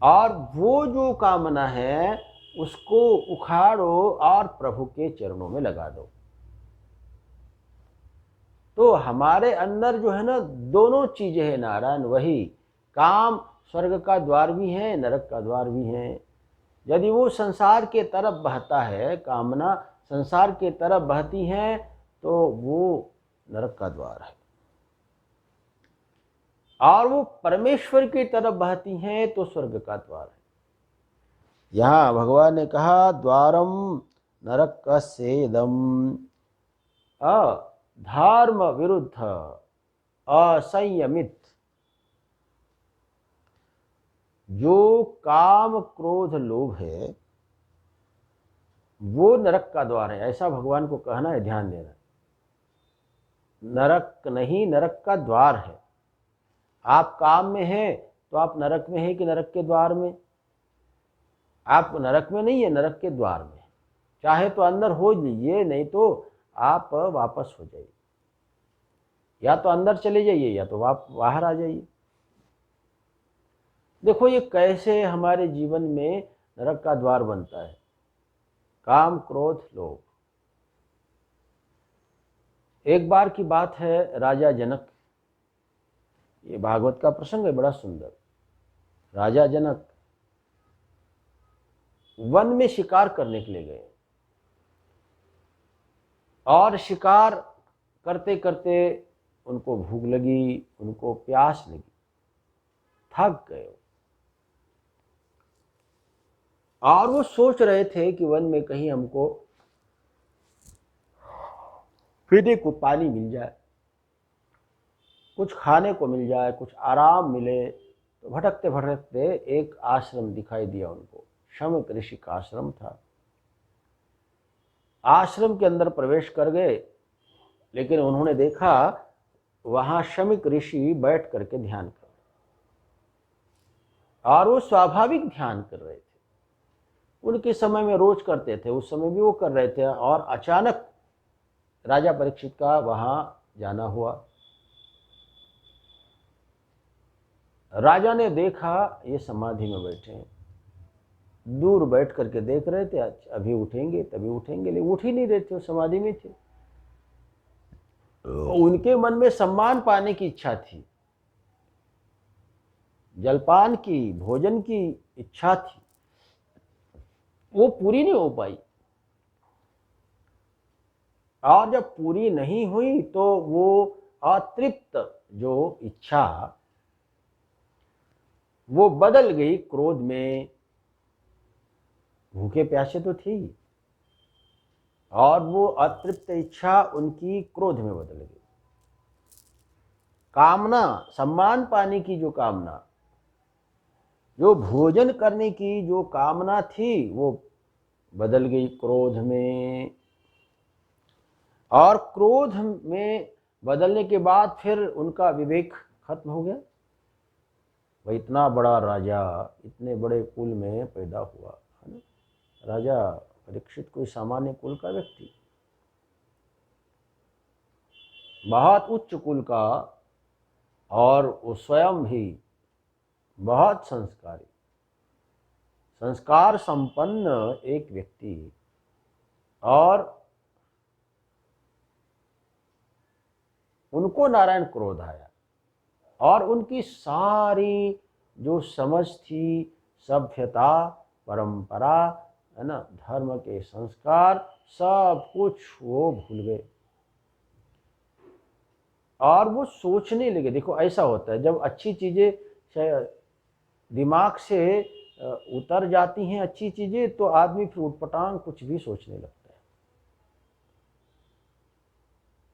और वो जो कामना है उसको उखाड़ो और प्रभु के चरणों में लगा दो। तो हमारे अंदर जो है ना, दोनों चीजें हैं नारायण। वही काम स्वर्ग का द्वार भी है, नरक का द्वार भी है। यदि वो संसार के तरफ बहता है, कामना संसार के तरफ बहती है, तो वो नरक का द्वार है। और वो परमेश्वर की तरफ बहती हैं तो स्वर्ग का द्वार है। यहाँ भगवान ने कहा द्वारम नरक का सेदम, धर्म विरुद्ध असंयमित। जो काम क्रोध लोभ है वो नरक का द्वार है, ऐसा भगवान को कहना है, ध्यान देना। नरक नहीं, नरक का द्वार है। आप काम में हैं तो आप नरक में हैं कि नरक के द्वार में? आप नरक में नहीं है, नरक के द्वार में। चाहे तो अंदर हो जाइए, नहीं तो आप वापस हो जाइए। या तो अंदर चले जाइए या तो आप बाहर आ जाइए। देखो ये कैसे हमारे जीवन में नरक का द्वार बनता है। काम क्रोध लोभ। एक बार की बात है, राजा जनक, ये भागवत का प्रसंग है, बड़ा सुंदर। राजा जनक वन में शिकार करने के लिए गए और शिकार करते करते उनको भूख लगी, उनको प्यास लगी, थक गए और वो सोच रहे थे कि वन में कहीं हमको पीने को पानी मिल जाए, कुछ खाने को मिल जाए, कुछ आराम मिले। तो भटकते भटकते एक आश्रम दिखाई दिया उनको, शमिक ऋषि का आश्रम था। आश्रम के अंदर प्रवेश कर गए, लेकिन उन्होंने देखा वहां शमिक ऋषि बैठ करके ध्यान कर रहे, और वो स्वाभाविक ध्यान कर रहे थे। उनके समय में रोज करते थे, उस समय भी वो कर रहे थे। और अचानक राजा परीक्षित का वहां जाना हुआ। राजा ने देखा ये समाधि में बैठे हैं, दूर बैठ करके देख रहे थे, अभी उठेंगे तभी उठेंगे, लेकिन उठ ही नहीं रहे थे, वो समाधि में थे। उनके मन में सम्मान पाने की इच्छा थी, जलपान की, भोजन की इच्छा थी, वो पूरी नहीं हो पाई। और जब पूरी नहीं हुई तो वो अतृप्त जो इच्छा वो बदल गई क्रोध में। भूखे प्यासे तो थी, और वो अतृप्त इच्छा उनकी क्रोध में बदल गई। कामना, सम्मान पाने की जो कामना, जो भोजन करने की जो कामना थी, वो बदल गई क्रोध में। और क्रोध में बदलने के बाद फिर उनका विवेक खत्म हो गया। वह इतना बड़ा राजा, इतने बड़े कुल में पैदा हुआ है ना, राजा परीक्षित कोई सामान्य कुल का व्यक्ति, बहुत उच्च कुल का, और वो स्वयं भी बहुत संस्कारी, संस्कार संपन्न एक व्यक्ति, और उनको नारायण क्रोध आया और उनकी सारी जो समझ थी, सभ्यता, परंपरा, है ना, धर्म के संस्कार, सब कुछ वो भूल गए और वो सोचने लगे। देखो ऐसा होता है, जब अच्छी चीजें दिमाग से उतर जाती हैं, अच्छी चीजें, तो आदमी फिर उटपटांग कुछ भी सोचने लगता है।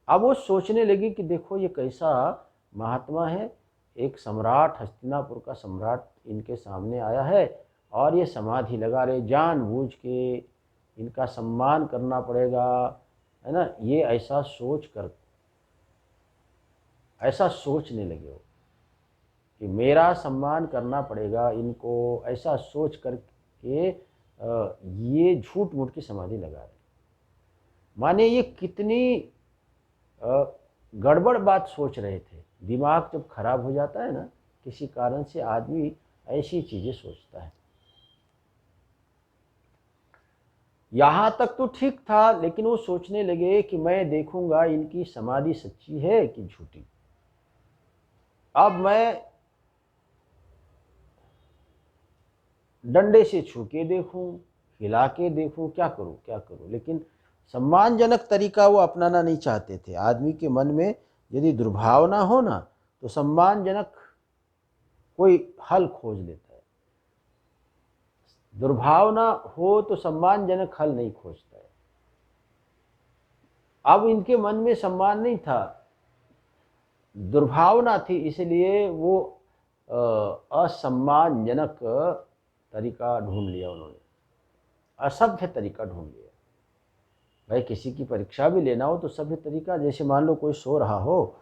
अब वो सोचने लगी कि देखो ये कैसा महात्मा है, एक सम्राट, हस्तिनापुर का सम्राट इनके सामने आया है और ये समाधि लगा रहे, जानबूझ के इनका सम्मान करना पड़ेगा, है ना, ये ऐसा सोचने लगे हो कि मेरा सम्मान करना पड़ेगा इनको, ऐसा सोच करके ये झूठ मूठ की समाधि लगा रहे। माने ये कितनी गड़बड़ बात सोच रहे थे। दिमाग जब खराब हो जाता है ना, किसी कारण से आदमी ऐसी चीजें सोचता है। यहां तक तो ठीक था, लेकिन वो सोचने लगे कि मैं देखूंगा इनकी समाधि सच्ची है कि झूठी। अब मैं डंडे से छू के देखूं, हिला के देखूं, क्या करूं, लेकिन सम्मानजनक तरीका वो अपनाना नहीं चाहते थे। आदमी के मन में यदि दुर्भावना हो ना, तो सम्मानजनक कोई हल खोज लेता है, दुर्भावना हो तो सम्मानजनक हल नहीं खोजता है। अब इनके मन में सम्मान नहीं था, दुर्भावना थी, इसलिए वो असम्मानजनक तरीका ढूंढ लिया उन्होंने, असभ्य तरीका ढूंढ लिया। भाई किसी की परीक्षा भी लेना हो तो सभ्य तरीका, जैसे मान लो कोई सो रहा हो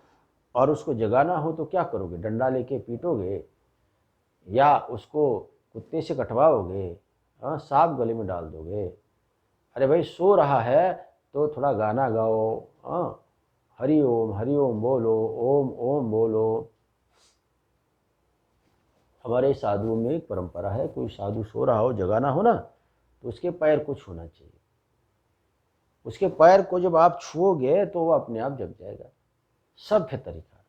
और उसको जगाना हो तो क्या करोगे, डंडा लेके पीटोगे या उसको कुत्ते से कटवाओगे, हाँ, सांप गले में डाल दोगे। अरे भाई सो रहा है तो थोड़ा गाना गाओ, हाँ, हरि ओम बोलो, ओम ओम बोलो। हमारे साधुओं में एक परंपरा है, कोई साधु सो रहा हो, जगाना हो ना, तो उसके पैर को छूना चाहिए। उसके पैर को जब आप छुओगे तो वो अपने आप जग जाएगा, सभ्य तरीका।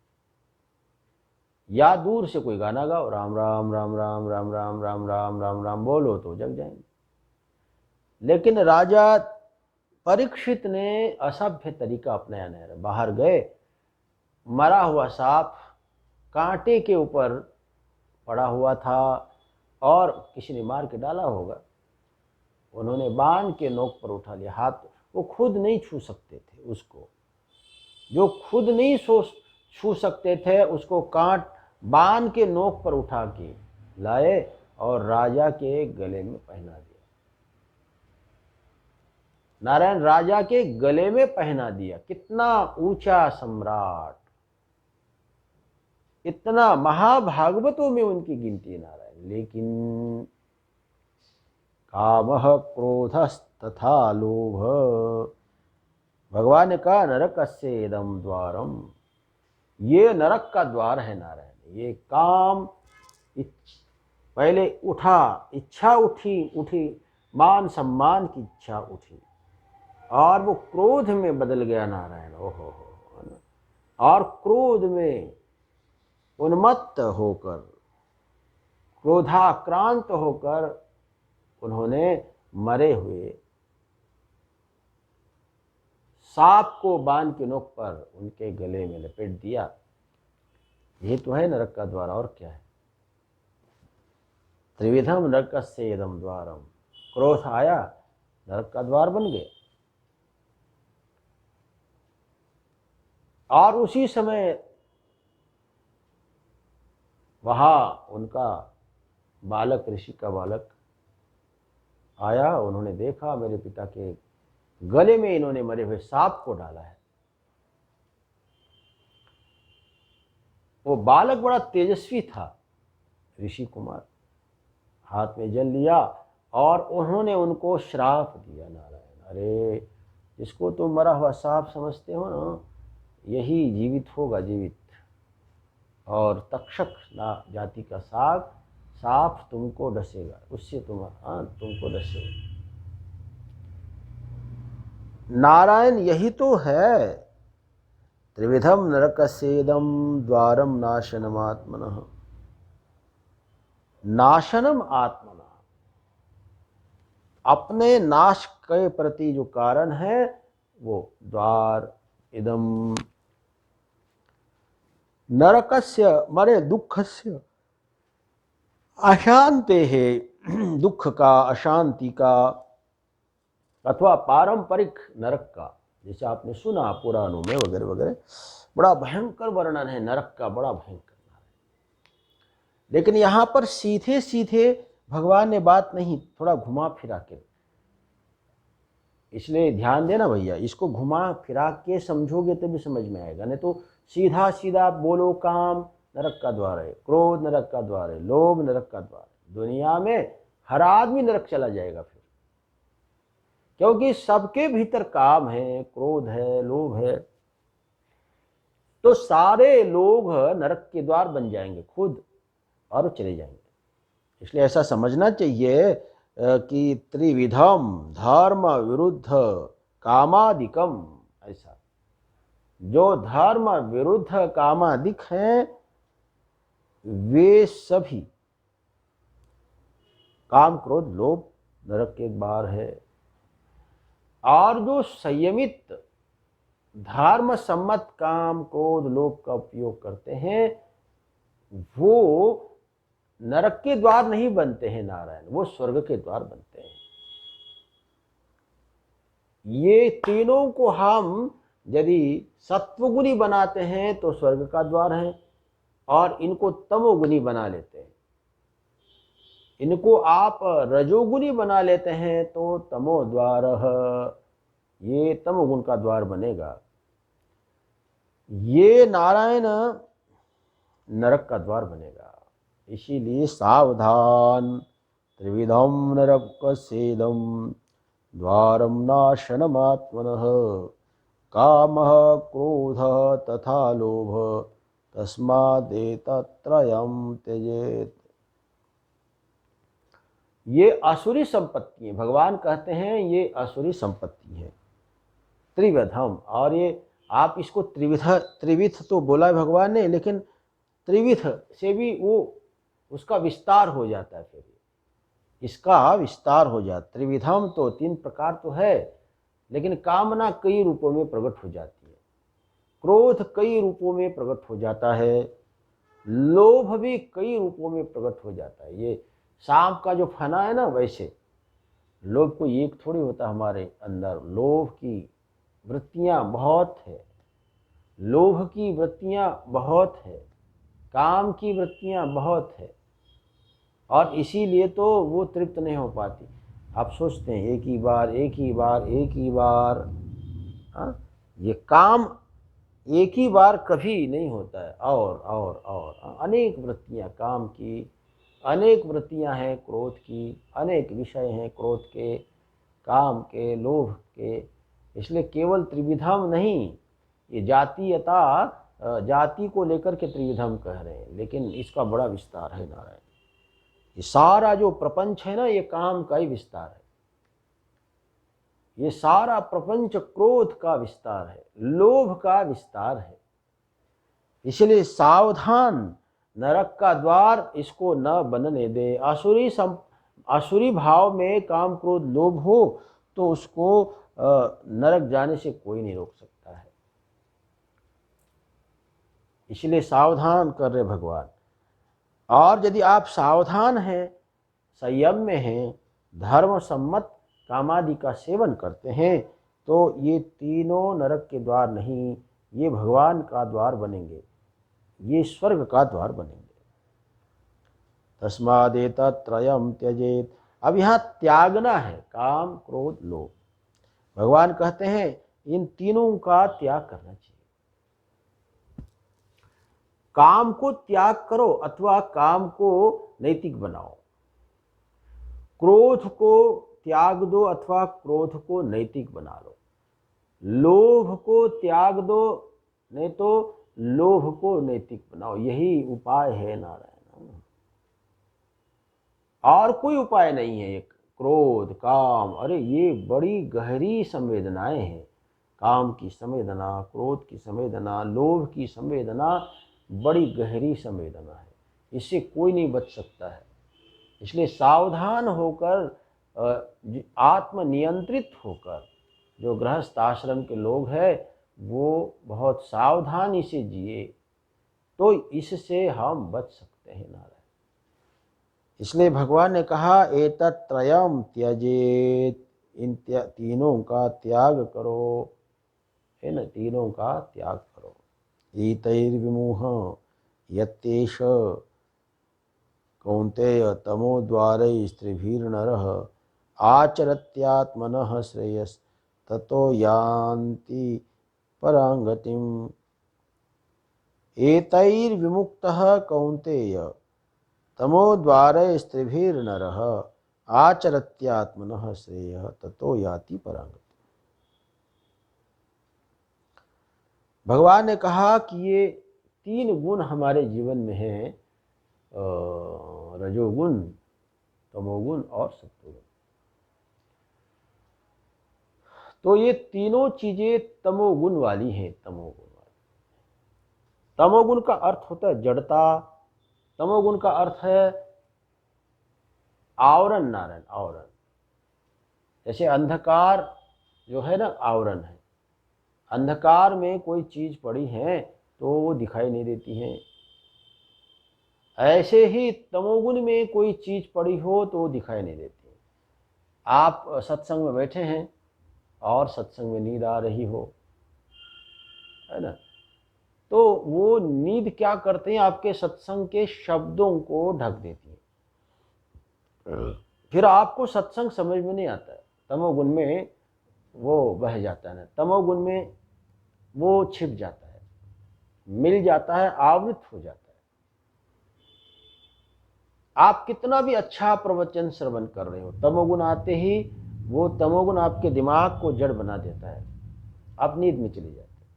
या दूर से कोई गाना गाओ, राम राम राम राम राम राम राम राम राम राम बोलो तो जग जाएंगे। लेकिन राजा परीक्षित ने असभ्य तरीका अपनाया नहीं। बाहर गए, मरा हुआ सांप कांटे के ऊपर पड़ा हुआ था और किसी ने मार के डाला होगा, उन्होंने बाण के नोक पर उठा लिया। हाथ वो खुद नहीं छू सकते थे उसको, जो खुद नहीं छू सकते थे उसको कांट बाण के नोक पर उठा के लाए और राजा के गले में पहना दिया। नारायण राजा के गले में पहना दिया। कितना ऊंचा सम्राट, इतना महाभागवतों में उनकी गिनती नारायण। लेकिन कामः क्रोधस्तथा लोभ, भगवान का नरकस्य इदं द्वारम, ये नरक का द्वार है नारायण। ये काम पहले उठा, इच्छा उठी, मान सम्मान की इच्छा उठी और वो क्रोध में बदल गया नारायण। ओहो, और क्रोध में उन्मत्त होकर, क्रोधाक्रांत होकर उन्होंने मरे हुए सांप को बांध के नोक पर उनके गले में लपेट दिया। ये तो है नरक का द्वार, और क्या है। त्रिविधम नरकस्य इदं द्वारम, क्रोध आया, नरक का द्वार बन गया। और उसी समय वहां उनका बालक, ऋषि का बालक आया। उन्होंने देखा मेरे पिता के गले में इन्होंने मरे हुए सांप को डाला है। वो बालक बड़ा तेजस्वी था, ऋषि कुमार, हाथ में जल लिया और उन्होंने उनको श्राप दिया नारायण। अरे जिसको तुम मरा हुआ सांप समझते हो ना, यही जीवित होगा, जीवित। और तक्षक जाति का साग साफ तुमको डसेगा, उससे तुमको डसेगा। नारायण यही तो है, त्रिविधम नरकस्येदं द्वारम नाशनमात्मनः। नाशनम आत्मना, अपने नाश के प्रति जो कारण है वो द्वार इदम नरकस्य मरे दुखस्य अशांति है, दुख का अशांति का अथवा पारंपरिक नरक का, जैसे आपने सुना पुराणों में वगैरह वगैरह, बड़ा भयंकर वर्णन है नरक का, बड़ा भयंकर। लेकिन यहाँ पर सीधे सीधे भगवान ने बात नहीं, थोड़ा घुमा फिरा के, इसलिए ध्यान देना भैया, इसको घुमा फिरा के समझोगे तभी समझ में आएगा, नहीं तो सीधा सीधा बोलो काम नरक का द्वार है, क्रोध नरक का द्वार है, लोभ नरक का द्वार है। दुनिया में हर आदमी नरक चला जाएगा फिर, क्योंकि सबके भीतर काम है, क्रोध है, लोभ है, तो सारे लोग नरक के द्वार बन जाएंगे खुद और चले जाएंगे। इसलिए ऐसा समझना चाहिए कि त्रिविधम धर्म विरुद्ध कामादिकम, ऐसा जो धर्म विरुद्ध कामादिक हैं वे सभी काम क्रोध लोभ नरक के द्वार है, और जो संयमित धर्म सम्मत काम क्रोध लोभ का उपयोग करते हैं वो नरक के द्वार नहीं बनते हैं नारायण, वो स्वर्ग के द्वार बनते हैं। ये तीनों को हम यदि सत्वगुणी बनाते हैं तो स्वर्ग का द्वार है, और इनको तमोगुणी बना लेते हैं, इनको आप रजोगुणी बना लेते हैं तो तमो द्वार, ये तमोगुण का द्वार बनेगा। ये नारायण नरक का द्वार बनेगा। इसीलिए सावधान, त्रिविधम नरकस्येदं द्वारम नाशनमात्मनः, कामः क्रोधः तथा लोभः तस्मादेतत्त्रयं त्यजेत्। ये असुरी संपत्ति है, भगवान कहते हैं ये असुरी संपत्ति है त्रिविधम, और ये आप इसको त्रिविध तो बोला है भगवान ने, लेकिन त्रिविध से भी वो उसका विस्तार हो जाता है, फिर इसका विस्तार हो जाता। त्रिविधम तो तीन प्रकार तो है, लेकिन कामना कई रूपों में प्रकट हो जाती है, क्रोध कई रूपों में प्रकट हो जाता है, लोभ भी कई रूपों में प्रकट हो जाता है। ये सांप का जो फना है ना, वैसे लोभ को एक थोड़ी होता हमारे अंदर, लोभ की वृत्तियां बहुत है, लोभ की वृत्तियां बहुत है, काम की वृत्तियां बहुत है, और इसीलिए तो वो तृप्त नहीं हो पाती। आप सोचते हैं एक ही बार एक ही बार एक ही बार, ये काम एक ही बार कभी नहीं होता है, और अनेक वृत्तियां काम की, अनेक वृत्तियां हैं क्रोध की, अनेक विषय हैं क्रोध के, काम के, लोभ के। इसलिए केवल त्रिविधम नहीं, ये जातीयता, जाति को लेकर के त्रिविधम कह रहे हैं, लेकिन इसका बड़ा विस्तार है नारायण। ये सारा जो प्रपंच है ना, ये काम का ही विस्तार है, ये सारा प्रपंच क्रोध का विस्तार है, लोभ का विस्तार है। इसलिए सावधान, नरक का द्वार इसको न बनने दे। असुरी भाव में काम क्रोध लोभ हो तो उसको नरक जाने से कोई नहीं रोक सकता है। इसलिए सावधान कर रहे भगवान। और यदि आप सावधान हैं, संयम में हैं, धर्म सम्मत कामादि का सेवन करते हैं, तो ये तीनों नरक के द्वार नहीं, ये भगवान का द्वार बनेंगे, ये स्वर्ग का द्वार बनेंगे। तस्मादेतत्त्रयं त्यजेत। अब यहाँ त्यागना है, काम क्रोध लोभ। भगवान कहते हैं इन तीनों का त्याग करना चाहिए। काम को त्याग करो अथवा काम को नैतिक बनाओ, क्रोध को त्याग दो अथवा क्रोध को नैतिक बना लो, लोभ को त्याग दो, नहीं तो लोभ को नैतिक बनाओ, यही उपाय है नारायण। और कोई उपाय नहीं है। एक क्रोध, काम, अरे ये बड़ी गहरी संवेदनाएं हैं। काम की संवेदना, क्रोध की संवेदना, लोभ की संवेदना बड़ी गहरी संवेदना है, इससे कोई नहीं बच सकता है। इसलिए सावधान होकर, आत्मनियंत्रित होकर जो गृहस्थ आश्रम के लोग हैं वो बहुत सावधानी से जिए, तो इससे हम बच सकते हैं नारायण। इसलिए भगवान ने कहा एतत्त्रयम् त्यजेत, इन तीनों का त्याग करो, है ना, तीनों का त्याग करो। एतैर्विमुह यत्तेष कौन्तेय तमोद्वारै स्त्रिभिर्नरः आचरत्यात्मनः श्रेयस ततो यान्ति परां गतिम्। एतैर्विमुक्तः कौन्तेय तमोद्वारै स्त्रिभिर्नरः आचरत्यात्मनः श्रेयः ततो याति परां गतिम्। भगवान ने कहा कि ये 3 गुण हमारे जीवन में हैं, रजोगुण, तमोगुण और सत्वगुण। तो ये तीनों चीजें तमोगुण वाली हैं, तमोगुण वाली। तमोगुण का अर्थ होता है जड़ता, तमोगुण का अर्थ है आवरण नारायण, आवरण। जैसे अंधकार जो है ना, आवरण है। अंधकार में कोई चीज पड़ी है तो वो दिखाई नहीं देती है। ऐसे ही तमोगुण में कोई चीज पड़ी हो तो वो दिखाई नहीं देती है। आप सत्संग में बैठे हैं और सत्संग में नींद आ रही हो, है ना, तो वो नींद क्या करते हैं, आपके सत्संग के शब्दों को ढक देती है। फिर आपको सत्संग समझ में नहीं आता है। तमोगुण में वो बह जाता है ना, तमोगुण में वो छिप जाता है, मिल जाता है, आवृत हो जाता है। आप कितना भी अच्छा प्रवचन श्रवण कर रहे हो, तमोगुण आते ही वो तमोगुण आपके दिमाग को जड़ बना देता है, आप नींद में चले जाते हैं।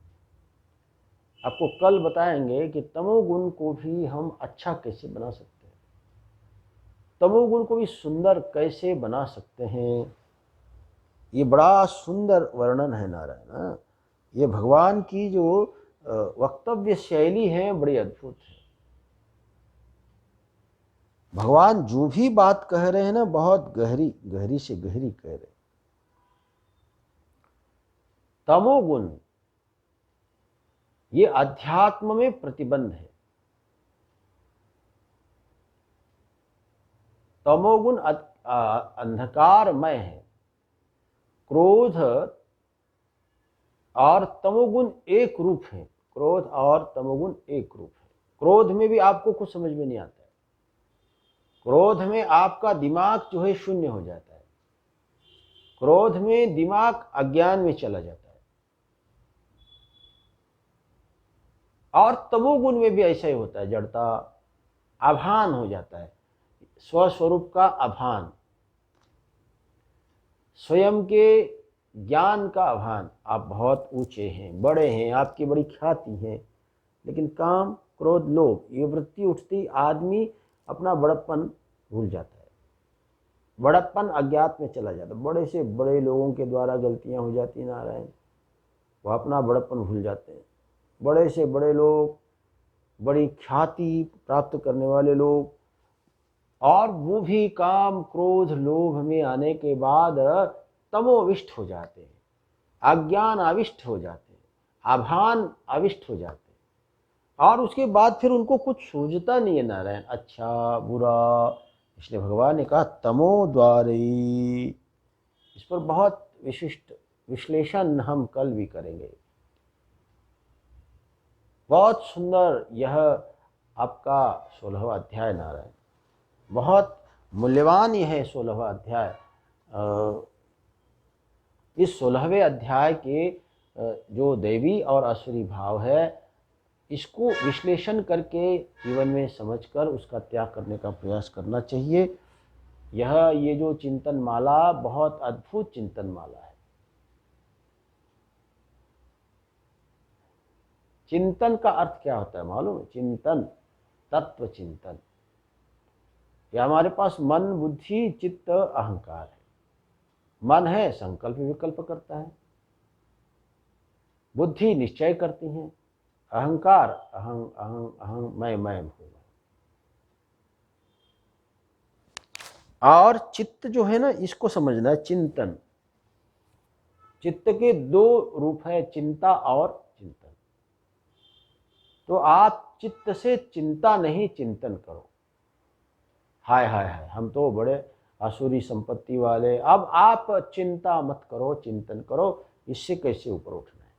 आपको कल बताएंगे कि तमोगुण को भी हम अच्छा कैसे बना सकते हैं, तमोगुण को भी सुंदर कैसे बना सकते हैं। ये बड़ा सुंदर वर्णन है नारायण। ये भगवान की जो वक्तव्य शैली है बड़ी अद्भुत है। भगवान जो भी बात कह रहे हैं ना, बहुत गहरी गहरी से गहरी कह रहे हैं। तमोगुण ये अध्यात्म में प्रतिबंध है। तमोगुण अंधकारमय है। क्रोध और तमोगुण एक रूप है, क्रोध और तमोगुण एक रूप है। क्रोध में भी आपको कुछ समझ में नहीं आता है। क्रोध में आपका दिमाग जो है शून्य हो जाता है। क्रोध में दिमाग अज्ञान में चला जाता है। और तमोगुण में भी ऐसा ही होता है, जड़ता, अभान हो जाता है, स्वस्वरूप का अभान, स्वयं के ज्ञान का अभान। आप बहुत ऊंचे हैं, बड़े हैं, आपकी बड़ी ख्याति है, लेकिन काम, क्रोध, लोभ ये वृत्ति उठती, आदमी अपना बड़प्पन भूल जाता है। बड़प्पन अज्ञात में चला जाता है। बड़े से बड़े लोगों के द्वारा गलतियां हो जाती हैं नारायण, वो अपना बड़प्पन भूल जाते हैं। बड़े से बड़े लोग, बड़ी ख्याति प्राप्त करने वाले लोग, और वो भी काम, क्रोध, लोभ में आने के बाद तमोविष्ट हो जाते हैं, अज्ञान आविष्ट हो जाते हैं, आभान आविष्ट हो जाते हैं, और उसके बाद फिर उनको कुछ सूझता नहीं है नारायण, अच्छा बुरा। इसलिए भगवान ने कहा तमोद्वारै। इस पर बहुत विशिष्ट विश्लेषण हम कल भी करेंगे। बहुत सुंदर यह आपका 16वां अध्याय नारायण, बहुत मूल्यवान यह है 16वां अध्याय। इस 16वें अध्याय के जो दैवी और आसुरी भाव है, इसको विश्लेषण करके जीवन में समझकर उसका त्याग करने का प्रयास करना चाहिए। ये जो चिंतन माला बहुत अद्भुत चिंतन माला है। चिंतन का अर्थ क्या होता है मालूम है? चिंतन, तत्व चिंतन। या हमारे पास मन, बुद्धि, चित्त, अहंकार है। मन है, संकल्प विकल्प करता है। बुद्धि निश्चय करती है। अहंकार, अहं अहं अहं, मैं हूँ। और चित्त जो है ना, इसको समझना है, चिंतन। चित्त के दो रूप है, चिंता और चिंतन। तो आप चित्त से चिंता नहीं, चिंतन करो। हाय हाय हाय, हम तो बड़े आसुरी संपत्ति वाले। अब आप चिंता मत करो, चिंतन करो, इससे कैसे ऊपर उठना है,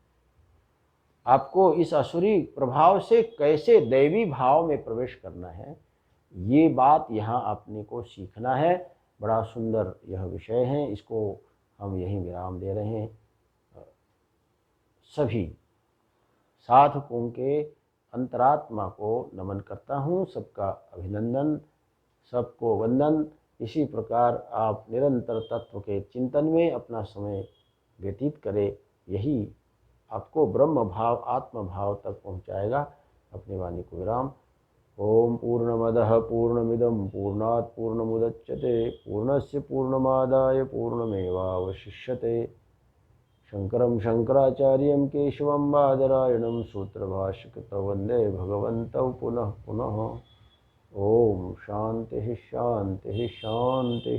आपको इस आसुरी प्रभाव से कैसे दैवी भाव में प्रवेश करना है, ये बात यहाँ आपने को सीखना है। बड़ा सुंदर यह विषय है, इसको हम यहीं विराम दे रहे हैं। सभी साधकों के अंतरात्मा को नमन करता हूँ, सबका अभिनंदन, सबको वंदन। इसी प्रकार आप निरंतर तत्व के चिंतन में अपना समय व्यतीत करें, यही आपको ब्रह्म भाव, आत्म भाव तक पहुँचाएगा। अपनी वाणी को विराम। ओम पूर्णमदः पूर्णमिदं पूर्णात् पूर्णमुदच्यते पूर्णस्य पूर्णमादाय पूर्णमेवावशिष्यते। शंकरं शंकराचार्यं केशवं बादरायणं सूत्रभाष्यकृतौ वन्दे भगवन्तौ पुनः पुनः। ओम शांति शांति शांति।